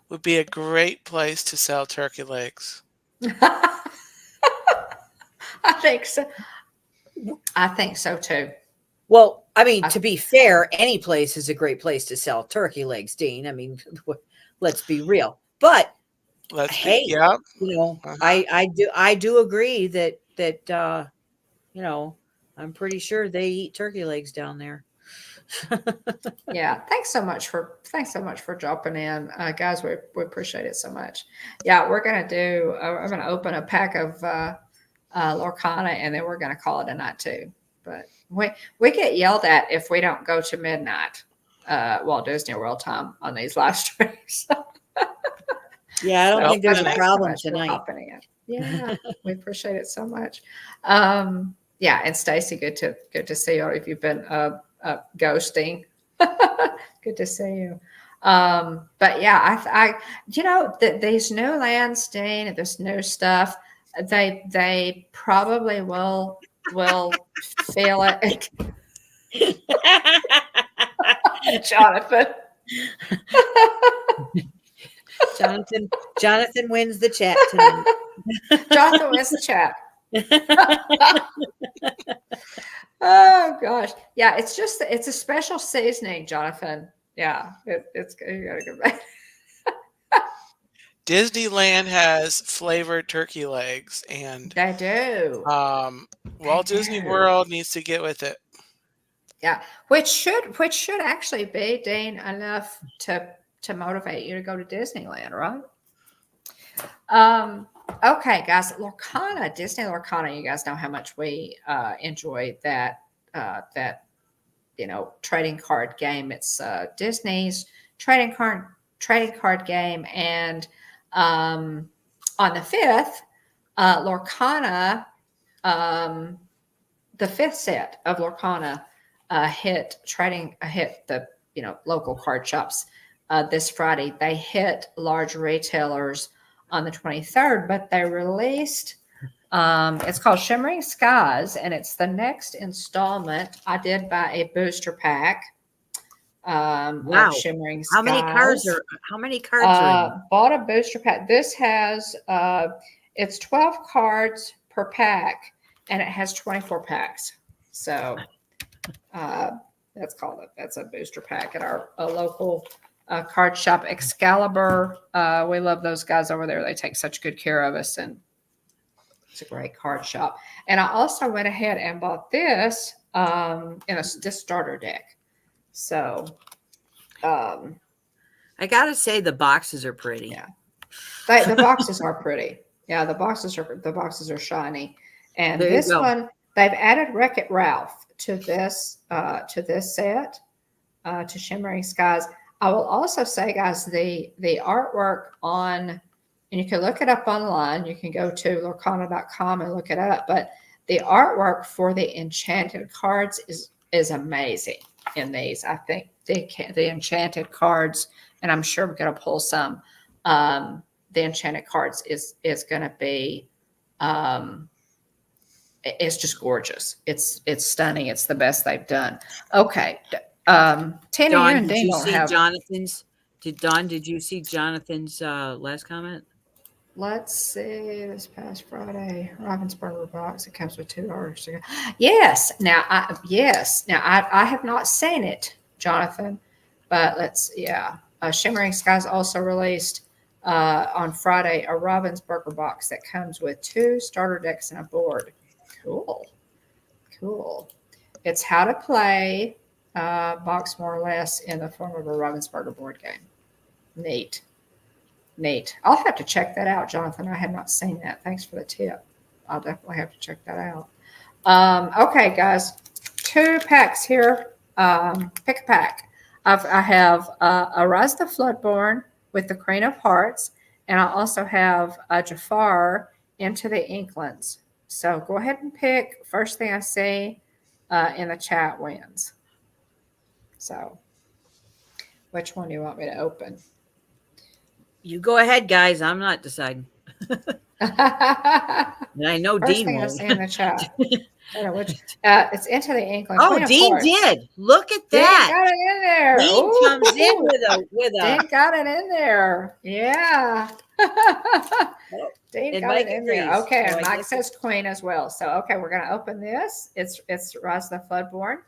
would be a great place to sell turkey legs. I think so. I think so too. Well, I mean, to be fair, any place is a great place to sell turkey legs, Dean. I mean, let's be real. But I do agree that I'm pretty sure they eat turkey legs down there. Yeah, thanks so much for jumping in, guys. We appreciate it so much. Yeah, I'm gonna open a pack of Lorcana, and then we're gonna call it a night too. But we get yelled at if we don't go to midnight Walt Disney World time on these live streams. Yeah, I don't think there's a problem tonight. Yeah, we appreciate it so much. Yeah, and Stacy, good to see you. If you've been ghosting, good to see you. But yeah, these new lands, Dean, this new stuff, they probably will feel it. Jonathan. Jonathan wins the chat tonight. Jonathan wins the chat. Oh gosh, yeah. It's a special seasoning, Jonathan. Yeah, it's you gotta go back. Disneyland has flavored turkey legs, and They do. Walt Disney World needs to get with it. Yeah, which should actually be, Dean, enough to motivate you to go to Disneyland, right? Okay, guys, Lorcana, Disney Lorcana. You guys know how much we enjoy that trading card game. It's Disney's trading card game, and on the 5th, Lorcana, the 5th set of Lorcana hit the local card shops this Friday. They hit large retailers on the 23rd, but they released it's called Shimmering Skies, and it's the next installment. I did buy a booster pack of Shimmering Skies. How many cards are in? Bought a booster pack. This has it's 12 cards per pack, and it has 24 packs. So that's a booster pack at our local card shop, Excalibur. We love those guys over there. They take such good care of us, and it's a great card shop. And I also went ahead and bought this in this starter deck. So I gotta say the boxes are pretty. Yeah, the boxes are pretty. Yeah, the boxes are shiny. And there this one, they've added Wreck-It Ralph to this set, to Shimmering Skies. I will also say, guys, the artwork on, and you can look it up online. You can go to lorcana.com and look it up. But the artwork for the enchanted cards is amazing in these. I think the enchanted cards, and I'm sure we're going to pull some. The enchanted cards is going to be, it's just gorgeous. It's stunning. It's the best they've done. Okay, Tina, you and Dean don't have Jonathan's. Did you see Jonathan's last comment? Let's see. This past Friday, Robin's Burger Box. It comes with $2. Yes. Now, I have not seen it, Jonathan. But Shimmering Skies also released on Friday a Robin's Burger Box that comes with 2 starter decks and a board. Cool. It's how to play box more or less in the form of a Robin's Burger board game. Neat. I'll have to check that out, Jonathan. I have not seen that. Thanks for the tip. I'll definitely have to check that out. Okay, guys. 2 packs here. Pick a pack. I have Arise the Floodborn with the Queen of Hearts, and I also have Jafar Into the Inklands. So go ahead and pick. First thing I see in the chat wins. So which one do you want me to open? You go ahead, guys. I'm not deciding. And I know First Dean thing I won't. see in the chat. It's Into the Inkling. Oh, Dean did. Look at that. Dean got it in there. Dean comes in with a. Dean got it in there. Yeah. Dean got it in there. Okay, and Mike says Queen as well. So okay, we're gonna open this. It's Rise of the Floodborn,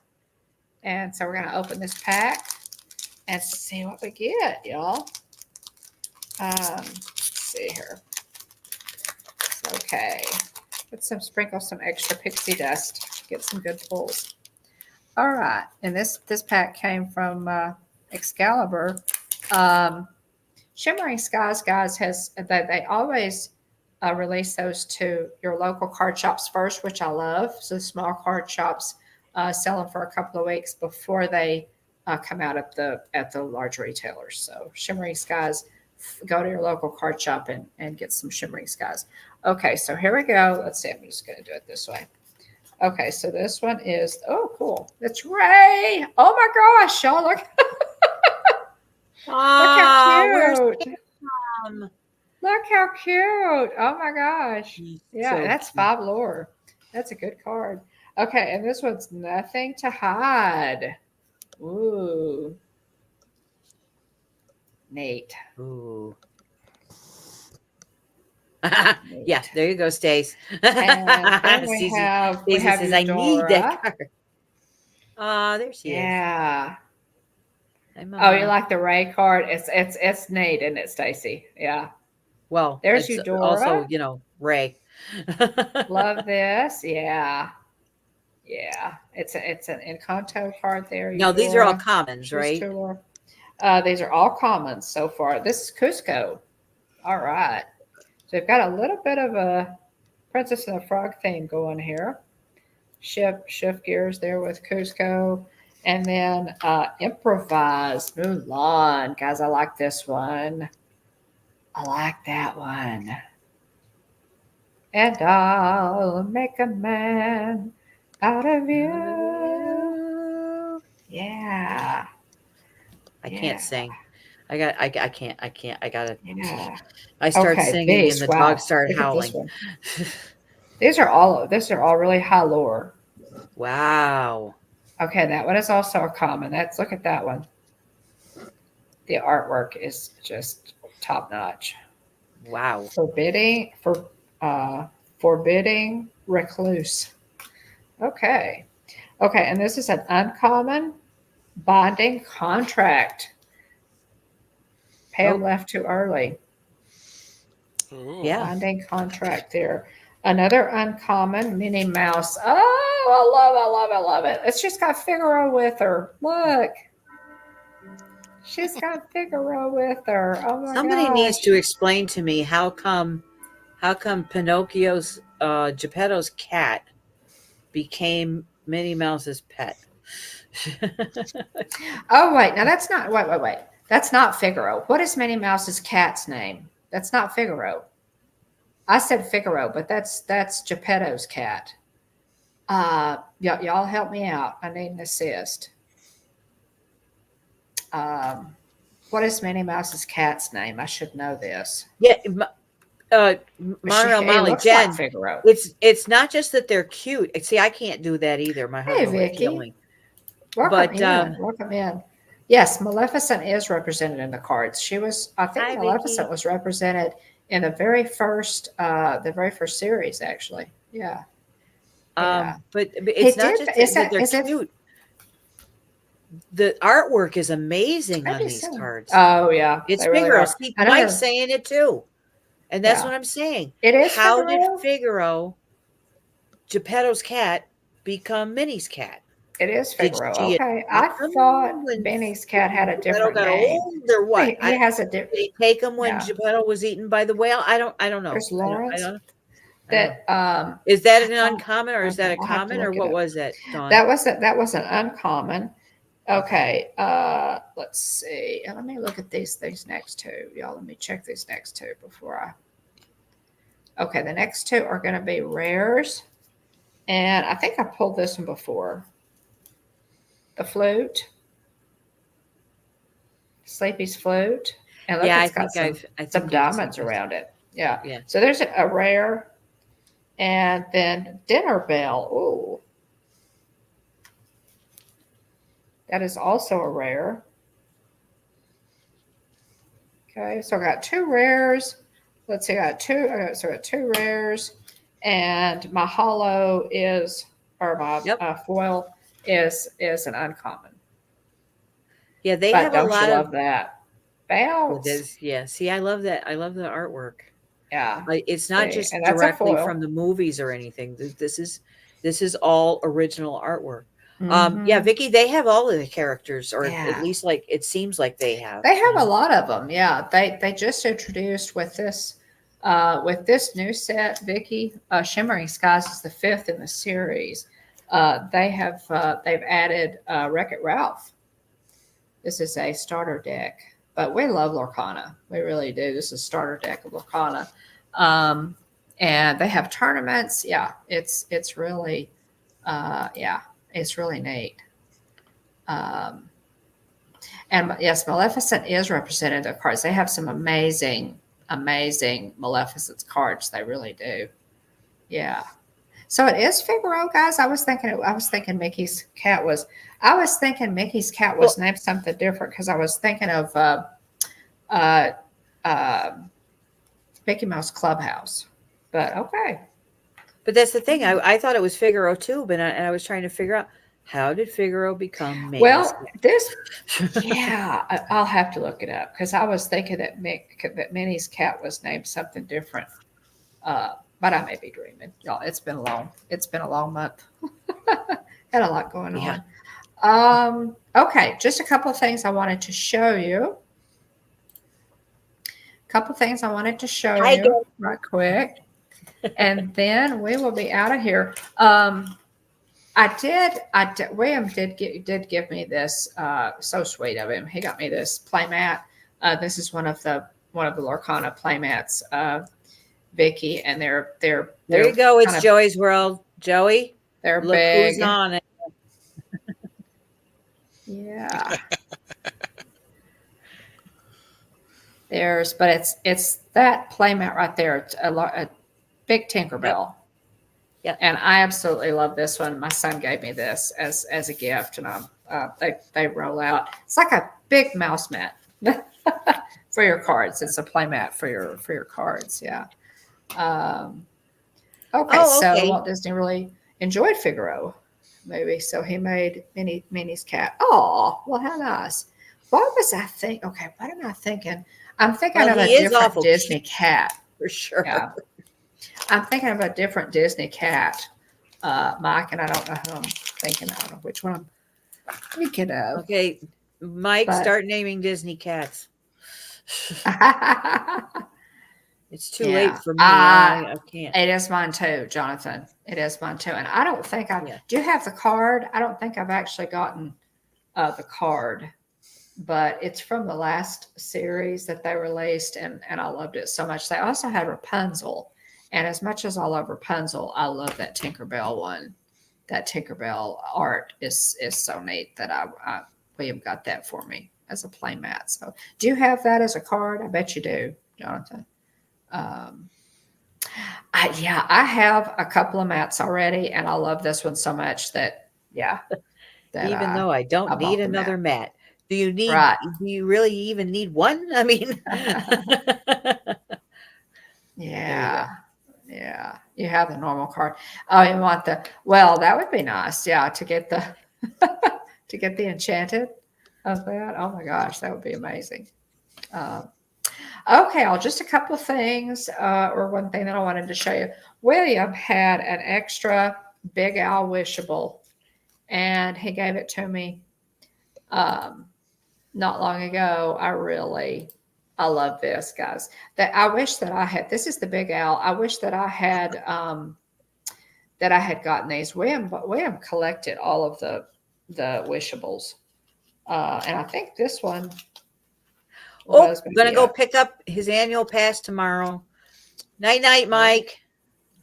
and so we're gonna open this pack and see what we get, y'all. Let's see here. Okay. Sprinkle some extra pixie dust. Get some good pulls. All right. And this pack came from Excalibur. Shimmering Skies, guys, they always release those to your local card shops first, which I love. So small card shops sell them for a couple of weeks before they come out at the large retailers. So Shimmering Skies, go to your local card shop and get some Shimmering Skies. Okay, so here we go. Let's see. I'm just going to do it this way. Okay, so this one is, oh, cool. It's Ray. Oh, my gosh, y'all. Look. Look how cute. Look how cute. Oh, my gosh. Yeah, so that's cute. 5 lore. That's a good card. Okay, and this one's Nothing to Hide. Ooh. Neat. Ooh. Neat. Yeah, there you go, Stace. And then we Stacy have says, I need that Eudora. card. Ah, there she is. Yeah. Hi, Oh, you Mama. like the Ray card? It's neat, isn't it, Stacy? Yeah. Well, There's it's also, Eudora. Ray. Love this. Yeah. Yeah. It's an Encanto card there, Now, these are all Eudora. commons, She's right? Tour. These are all commons so far. This is Cusco. All right. So we've got a little bit of a Princess and the Frog theme going here. Shift gears there with Cusco. And then improvise Mulan. Guys, I like this one. I like that one. And I'll make a man out of you. Yeah. I Yeah. can't sing. I can't. I gotta. Yeah. I start Okay, singing beast. and the Wow. dogs start Look at this howling. one. These are all really high lore. Wow. Okay, that one is also a common. Look at that one. The artwork is just top notch. Wow. Forbidding recluse. Okay. Okay, and this is an uncommon binding contract. Pam left too early. Ooh. Yeah. Binding contract there. Another uncommon Minnie Mouse. Oh, I love it. It's just got Figaro with her. Look. She's got Figaro with her. Oh my Somebody gosh. needs to explain to me how come Pinocchio's Geppetto's cat became Minnie Mouse's pet. Oh wait, now that's not wait. That's not Figaro. What is Minnie Mouse's cat's name? That's not Figaro. I said Figaro, but that's Geppetto's cat. Y'all help me out. I need an assist. What is Minnie Mouse's cat's name? I should know this. Yeah, It Molly, looks Jen. like Figaro. It's not just that they're cute. See, I can't do that either. My Hey, husband would kill Vicky. me. Welcome in. Welcome in. Yes, Maleficent is represented in the cards. I think Hi, Maleficent Vicky. was represented in the very first series, actually. Yeah. But it's not just that they're cute. The artwork is amazing on these cards. Oh yeah, it's really Figaro. See, Mike's saying it too, and that's what I'm saying. It is. How did Figaro, Geppetto's cat, become Minnie's cat? It is Figaro. Okay, I thought Minnie's cat had a different name. Old or what? He has a different. Did he take him when Geppetto was eaten by the whale? I don't know. There's Lawrence. That is that an uncommon or is that a common or what was that, Dawn? That was an uncommon. Okay, let's see. Let me look at these things next two. Y'all, let me check these next two before I. Okay, the next two are going to be rares. And I think I pulled this one before. The flute. Sleepy's flute. And look, it's got some diamonds around it. Yeah. So there's a rare. And then dinner bell. Ooh. That is also a rare. Okay, so I got two rares. Let's see, I got two rares, and my hollow is, or my foil is an uncommon. Yeah, they have a lot of that. Bounce. Yeah, see, I love that. I love the artwork. Yeah, it's not just directly from the movies or anything. This is all original artwork. Mm-hmm. Yeah, Vicky, they have all of the characters, or at least like it seems like they have. They have a lot of them. Yeah, they just introduced with this new set, Vicky. Shimmering Skies is the 5th in the series. They've added Wreck-It Ralph. This is a starter deck, but we love Lorcana. We really do. This is a starter deck of Lorcana, and they have tournaments. Yeah, it's really, it's really neat. And yes, Maleficent is represented in their cards. They have some amazing Maleficent cards. They really do. Yeah. So it is Figaro, guys. I was thinking Mickey's cat was named something different because I was thinking of uh, Mickey Mouse Clubhouse. But okay. But that's the thing. I thought it was Figaro too, but I was trying to figure out, how did Figaro become Minnie's? Well, yeah, I'll have to look it up because I was thinking that Minnie's cat was named something different. But I may be dreaming. Y'all, it's been a long month. Had a lot going Yeah. on. Okay, just a couple of things I wanted to show you. Hi, guys. Right quick. And then we will be out of here. William did give me this, so sweet of him. He got me this playmat. This is one of the Lorcana playmats, Vicky, and they're There you go. It's of, Joey's World. Joey, they're look big. who's on it. Yeah. But it's that playmat right there. It's a big Tinkerbell. Yep. And I absolutely love this one. My son gave me this as a gift, and they roll out. It's like a big mouse mat for your cards. It's a playmat for your cards. Yeah. Okay. So Walt Disney really enjoyed Figaro movie, so he made Minnie's cat. Oh, well, how nice. What was I think? Okay, what am I thinking? I'm thinking of a different Disney cat. For sure. Yeah. I'm thinking of a different Disney cat, Mike, and I don't know who I'm thinking. I don't know which one I'm thinking of. Okay, Mike, start naming Disney cats. It's too late for me. I can't. It is mine too, Jonathan. It is mine too. And I don't think do you have the card? I don't think I've actually gotten the card, but it's from the last series that they released, and I loved it so much. They also had Rapunzel. And as much as I love Rapunzel, I love that Tinkerbell one. That Tinkerbell art is so neat that William got that for me as a playmat. So do you have that as a card? I bet you do, Jonathan. I have a couple of mats already, and I love this one so much that even though I don't need another mat. Do you need? Right. Do you really even need one? I mean, yeah. You have the normal card. Oh, you want that would be nice. Yeah, to get the to get the enchanted of that. Oh my gosh, that would be amazing. Okay, just a couple of things, or one thing that I wanted to show you. William had an extra Big Owl wishable, and he gave it to me not long ago. I love this, guys. That I wish that I had. This is the Big Owl. I wish that I had gotten these. William collected all of the wishables, and I think this one. I'm gonna go pick up his annual pass tomorrow. Night, night, Mike.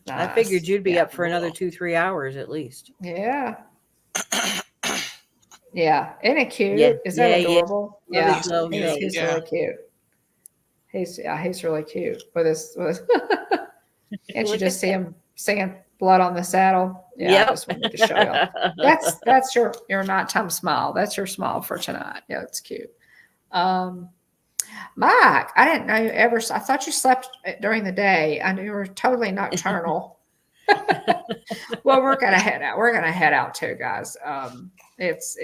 Nice. I figured you'd be up for another 2-3 hours at least. Yeah. Yeah. Isn't it cute? Yeah. Is that adorable? Yeah. He's really cute. He's really cute with his. Can't you just see him singing "Blood on the Saddle"? Yeah, yep. I just wanted to show you. That's your nighttime smile. That's your smile for tonight. Yeah, it's cute. Mike, I didn't know you ever. I thought you slept during the day. I knew you were totally nocturnal. Well, we're gonna head out. We're gonna head out too, guys. It's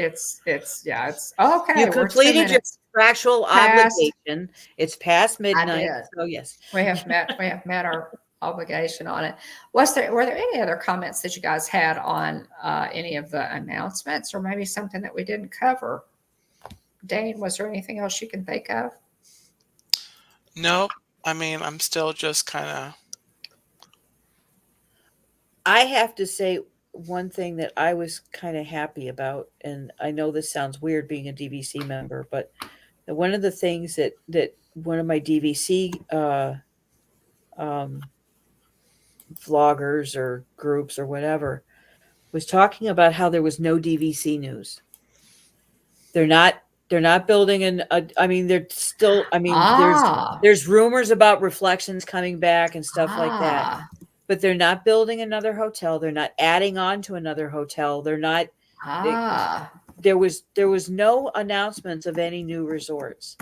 okay. You completed your contractual obligation. It's past midnight. So yes, we have met our obligation on it. Were there any other comments that you guys had on any of the announcements, or maybe something that we didn't cover? Dane, was there anything else you can think of? Nope. I mean, I'm still just kind of. I have to say one thing that I was kind of happy about, and I know this sounds weird being a DVC member, but one of the things that one of my DVC vloggers or groups or whatever was talking about how there was no DVC news. They're not building they're still, there's rumors about Reflections coming back and stuff like that, but they're not building another hotel. They're not adding on to another hotel. They're not, there was no announcements of any new resorts.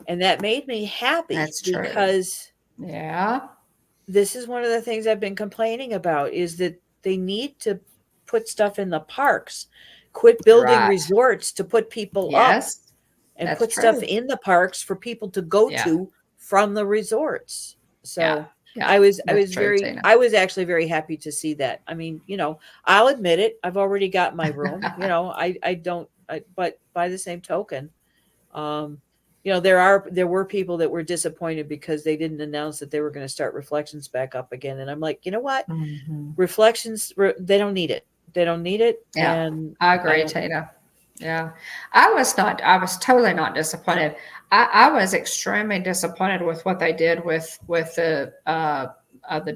And that made me happy That's true. because Yeah. this is one of the things I've been complaining about is that they need to put stuff in the parks, quit building Right. resorts to put people up Yes. and That's put stuff true. in the parks for people to go Yeah. to from the resorts. Yeah. So Yeah. I was That's true, very Tina. I was actually very happy to see that. I mean, I'll admit it. I've already got my room. I don't but by the same token, um there were people that were disappointed because they didn't announce that they were going to start reflections back up again, and I'm like, you know what? Mhm. Reflections, they don't need it. They don't need it. Yeah. And I I agree, don't. Tina. Yeah. I was totally not disappointed. I was extremely disappointed with what they did with the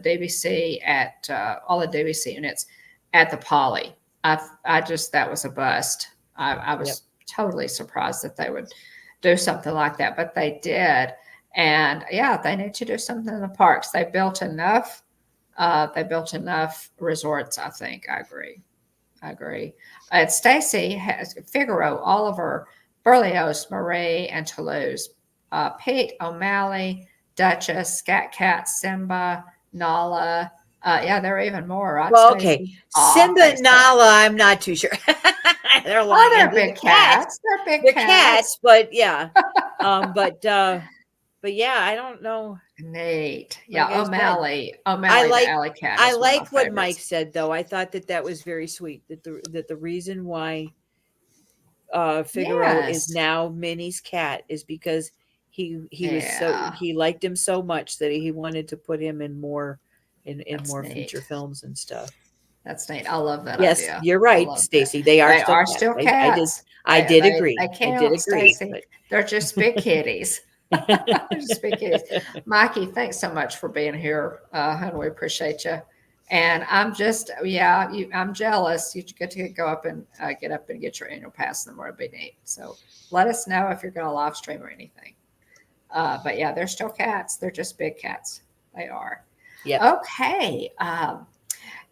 DVC at all the DVC units at the Poly. I just that was a bust. I Yep. was totally surprised that they would do something like that, but they did. And yeah, they need to do something in the parks. They built enough. They built enough resorts. I think. I agree. I agree. Stacy has Figaro, Oliver, Berlioz, Marie, and Toulouse. Pete, O'Malley, Duchess, Scat Cat, Simba, Nala. Yeah, there are even more, right, Well, okay. Stacy? Simba They and Nala, I'm not too sure. They're Oh, lying. they're The big cats, cats. They're big the cats. cats, but yeah. But yeah, I don't know. Neat. Like Yeah, I said, I O'Malley, the like alley cat I is one of my like what Mike favorites. said though. I thought that was very sweet. That the reason why Figaro is Yes. now Minnie's cat is because Yeah, he liked him so much that he wanted to put him in more in that's more feature neat. films and stuff. That's neat. I love that Yes, idea. you're I right, love that. Stacy. They are They still are cats. still I did cats. I They did they agree. they I did count, agree. Stacy. They're just big kitties. They're just big kitties. Mikey, thanks so much for being here, hon. We appreciate you. And I'm just, yeah, I'm jealous. You get to go up and get up and get your annual pass, and more would be neat. So let us know if you're going to live stream or anything. But yeah, they're still cats. They're just big cats. They are. Yep. Okay.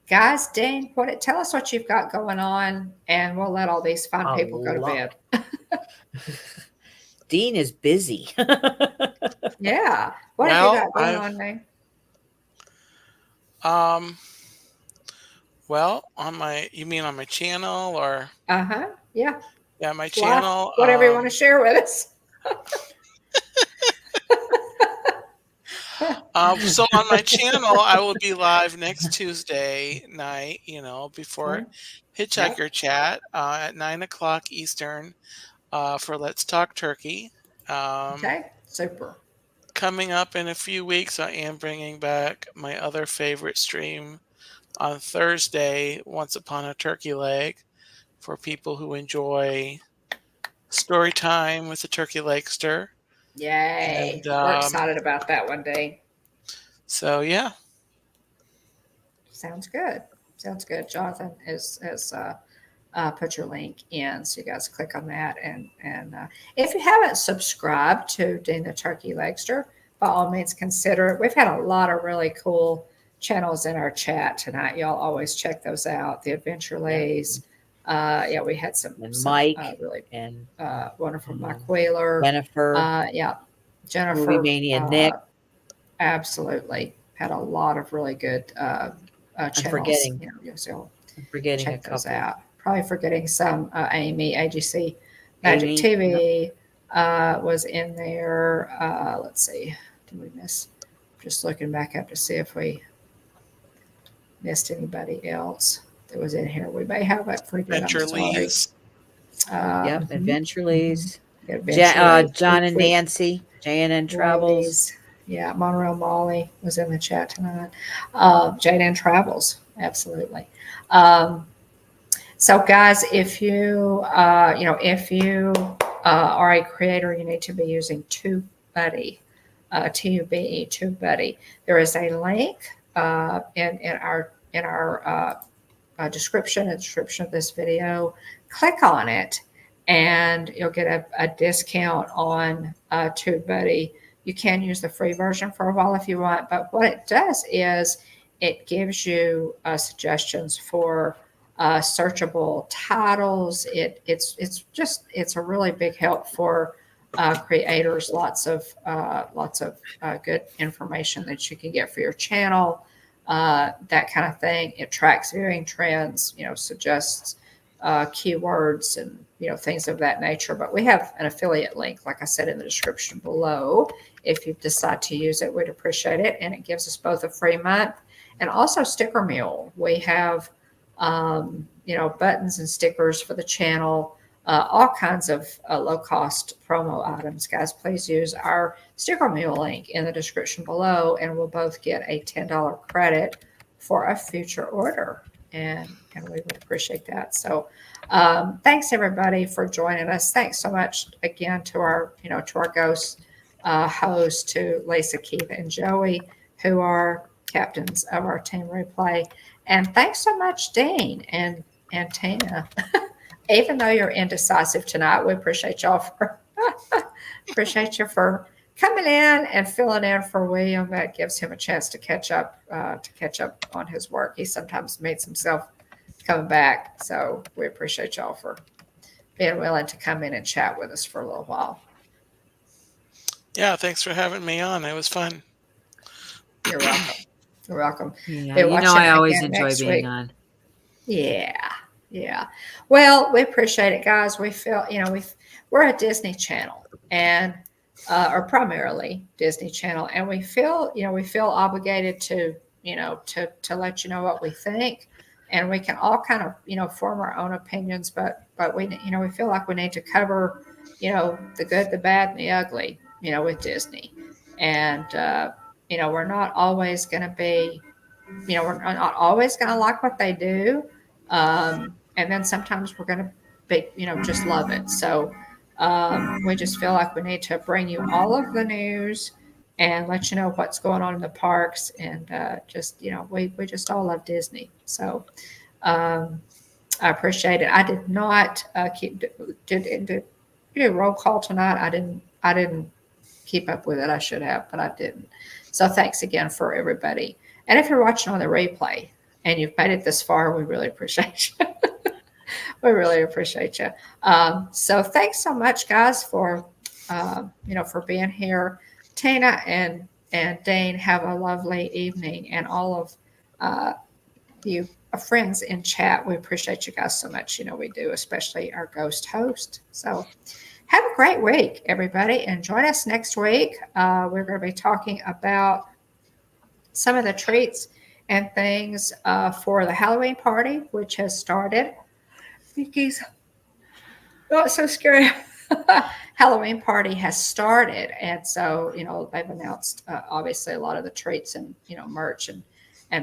Guys, Dean, tell us what you've got going on, and we'll let all these fine A people go to lot. bed. Dean is busy. Yeah. What have you Well, got going on, Dean? um, you mean on my channel or Uh-huh. Yeah. yeah, my Life, channel. whatever you want to share with us. So on my channel, I will be live next Tuesday night, before Yep. Hitchhiker Chat at 9 o'clock Eastern for Let's Talk Turkey. Okay. Super. Coming up in a few weeks, I am bringing back my other favorite stream on Thursday, Once Upon a Turkey Leg, for people who enjoy story time with the turkey legster. Yay. And We're excited about that one, Dean. so, yeah. Sounds good. Sounds good. Jonathan has put your link in, so you guys click on that. And if you haven't subscribed to Dean the Turkey Legster, by all means consider it. We've had a lot of really cool channels in our chat tonight. Y'all always check those out. The Adventure Lays. Yeah, we had some Mike really and wonderful Mike Wheeler. Jennifer. Yeah, Jennifer. Movie Mania Nick. Absolutely. Had a lot of really good channels. forgetting. So I'm forgetting check a those couple. out. Probably forgetting some. Amy, AGC, Magic Amy, TV was in there. Let's see. Did we miss? Just looking back up to see if we missed anybody else that was in here. We may have it pretty good. I'm Adventure sorry. Lees. Yep, Adventure Lees. John and Nancy, J&N Travels. Yeah, Monroe Molly was in the chat tonight. J&N Travels, absolutely. So, guys, if you are a creator, you need to be using TubeBuddy, TUBE, TubeBuddy. There is a link in our description of this video. Click on it, and you'll get a discount on TubeBuddy. You can use the free version for a while if you want, but what it does is it gives you suggestions for searchable titles. It's a really big help for creators, lots of good information that you can get for your channel, that kind of thing. It tracks viewing trends, suggests keywords and things of that nature. But we have an affiliate link, like I said, in the description below. If you decide to use it, we'd appreciate it, and it gives us both a free month and also Stickermule. We have buttons and stickers for the channel. All kinds of low-cost promo items. Guys, please use our Stickermule link in the description below, and we'll both get a $10 credit for a future order. And we would appreciate that. So thanks, everybody, for joining us. Thanks so much again to our ghost hosts, to Lisa, Keith, and Joey, who are captains of our team replay. And thanks so much, Dean and Tina. Even though you're indecisive tonight, we appreciate y'all for coming in and filling in for William. That gives him a chance to catch up on his work. He sometimes meets himself coming back, so we appreciate y'all for being willing to come in and chat with us for a little while. Yeah, thanks for having me on. It was fun. You're welcome. You're welcome. Yeah, I always enjoy being on. Yeah. Well, we appreciate it, guys. We feel, we're a Disney channel, and or primarily Disney channel, and we feel obligated to let you know what we think, and we can all kind of form our own opinions, but we we feel like we need to cover the good, the bad, and the ugly with Disney, and we're not always going to be we're not always going to like what they do. And then sometimes we're going to be, just love it. So we just feel like we need to bring you all of the news and let you know what's going on in the parks. And we just all love Disney. So I appreciate it. I did not did roll call tonight. I didn't keep up with it. I should have, but I didn't. So thanks again for everybody. And if you're watching on the replay and you've made it this far, we really appreciate you. We really appreciate you. So thanks so much, guys, for for being here. Tina and Dane, have a lovely evening, and all of you friends in chat. We appreciate you guys so much. We do, especially our ghost host. So have a great week, everybody, and join us next week. We're going to be talking about some of the treats and things for the Halloween party, which has started. Mickey's not so scary. Halloween party has started, and so they've announced obviously a lot of the treats and merch and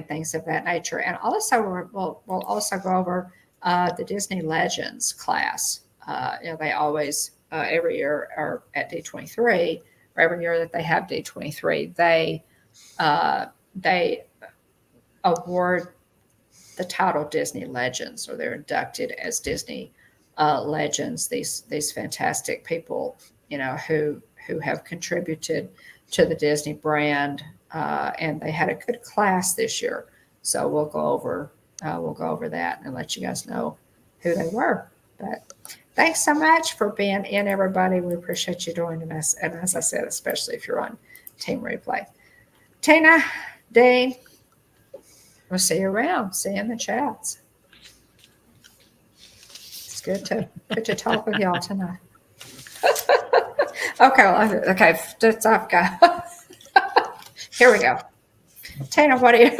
things of that nature. And also we'll also go over the Disney Legends class. They always every year are at D23, or every year that they have D23, they award the title Disney Legends, or they're inducted as Disney legends. These fantastic people, who have contributed to the Disney brand, and they had a good class this year. So we'll go over that and let you guys know who they were. But thanks so much for being in, everybody. We appreciate you joining us, and as I said, especially if you're on Team Replay. Tina, Dean, we'll see you around. See you in the chats. It's good to talk with y'all tonight. Okay, that's off, guys. Here we go. Tina, what are you?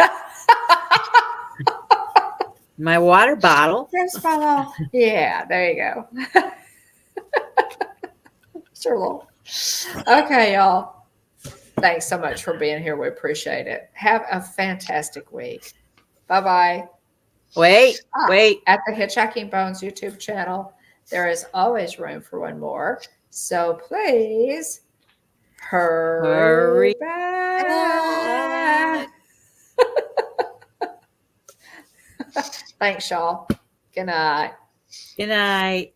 My water bottle. Yes, bottle. Yeah, there you go. Sure will. Okay, y'all. Thanks so much for being here. We appreciate it. Have a fantastic week. Bye-bye. Wait. At the Hitchhiking Bones YouTube channel, there is always room for one more. So please hurry back. Thanks, y'all. Good night. Good night.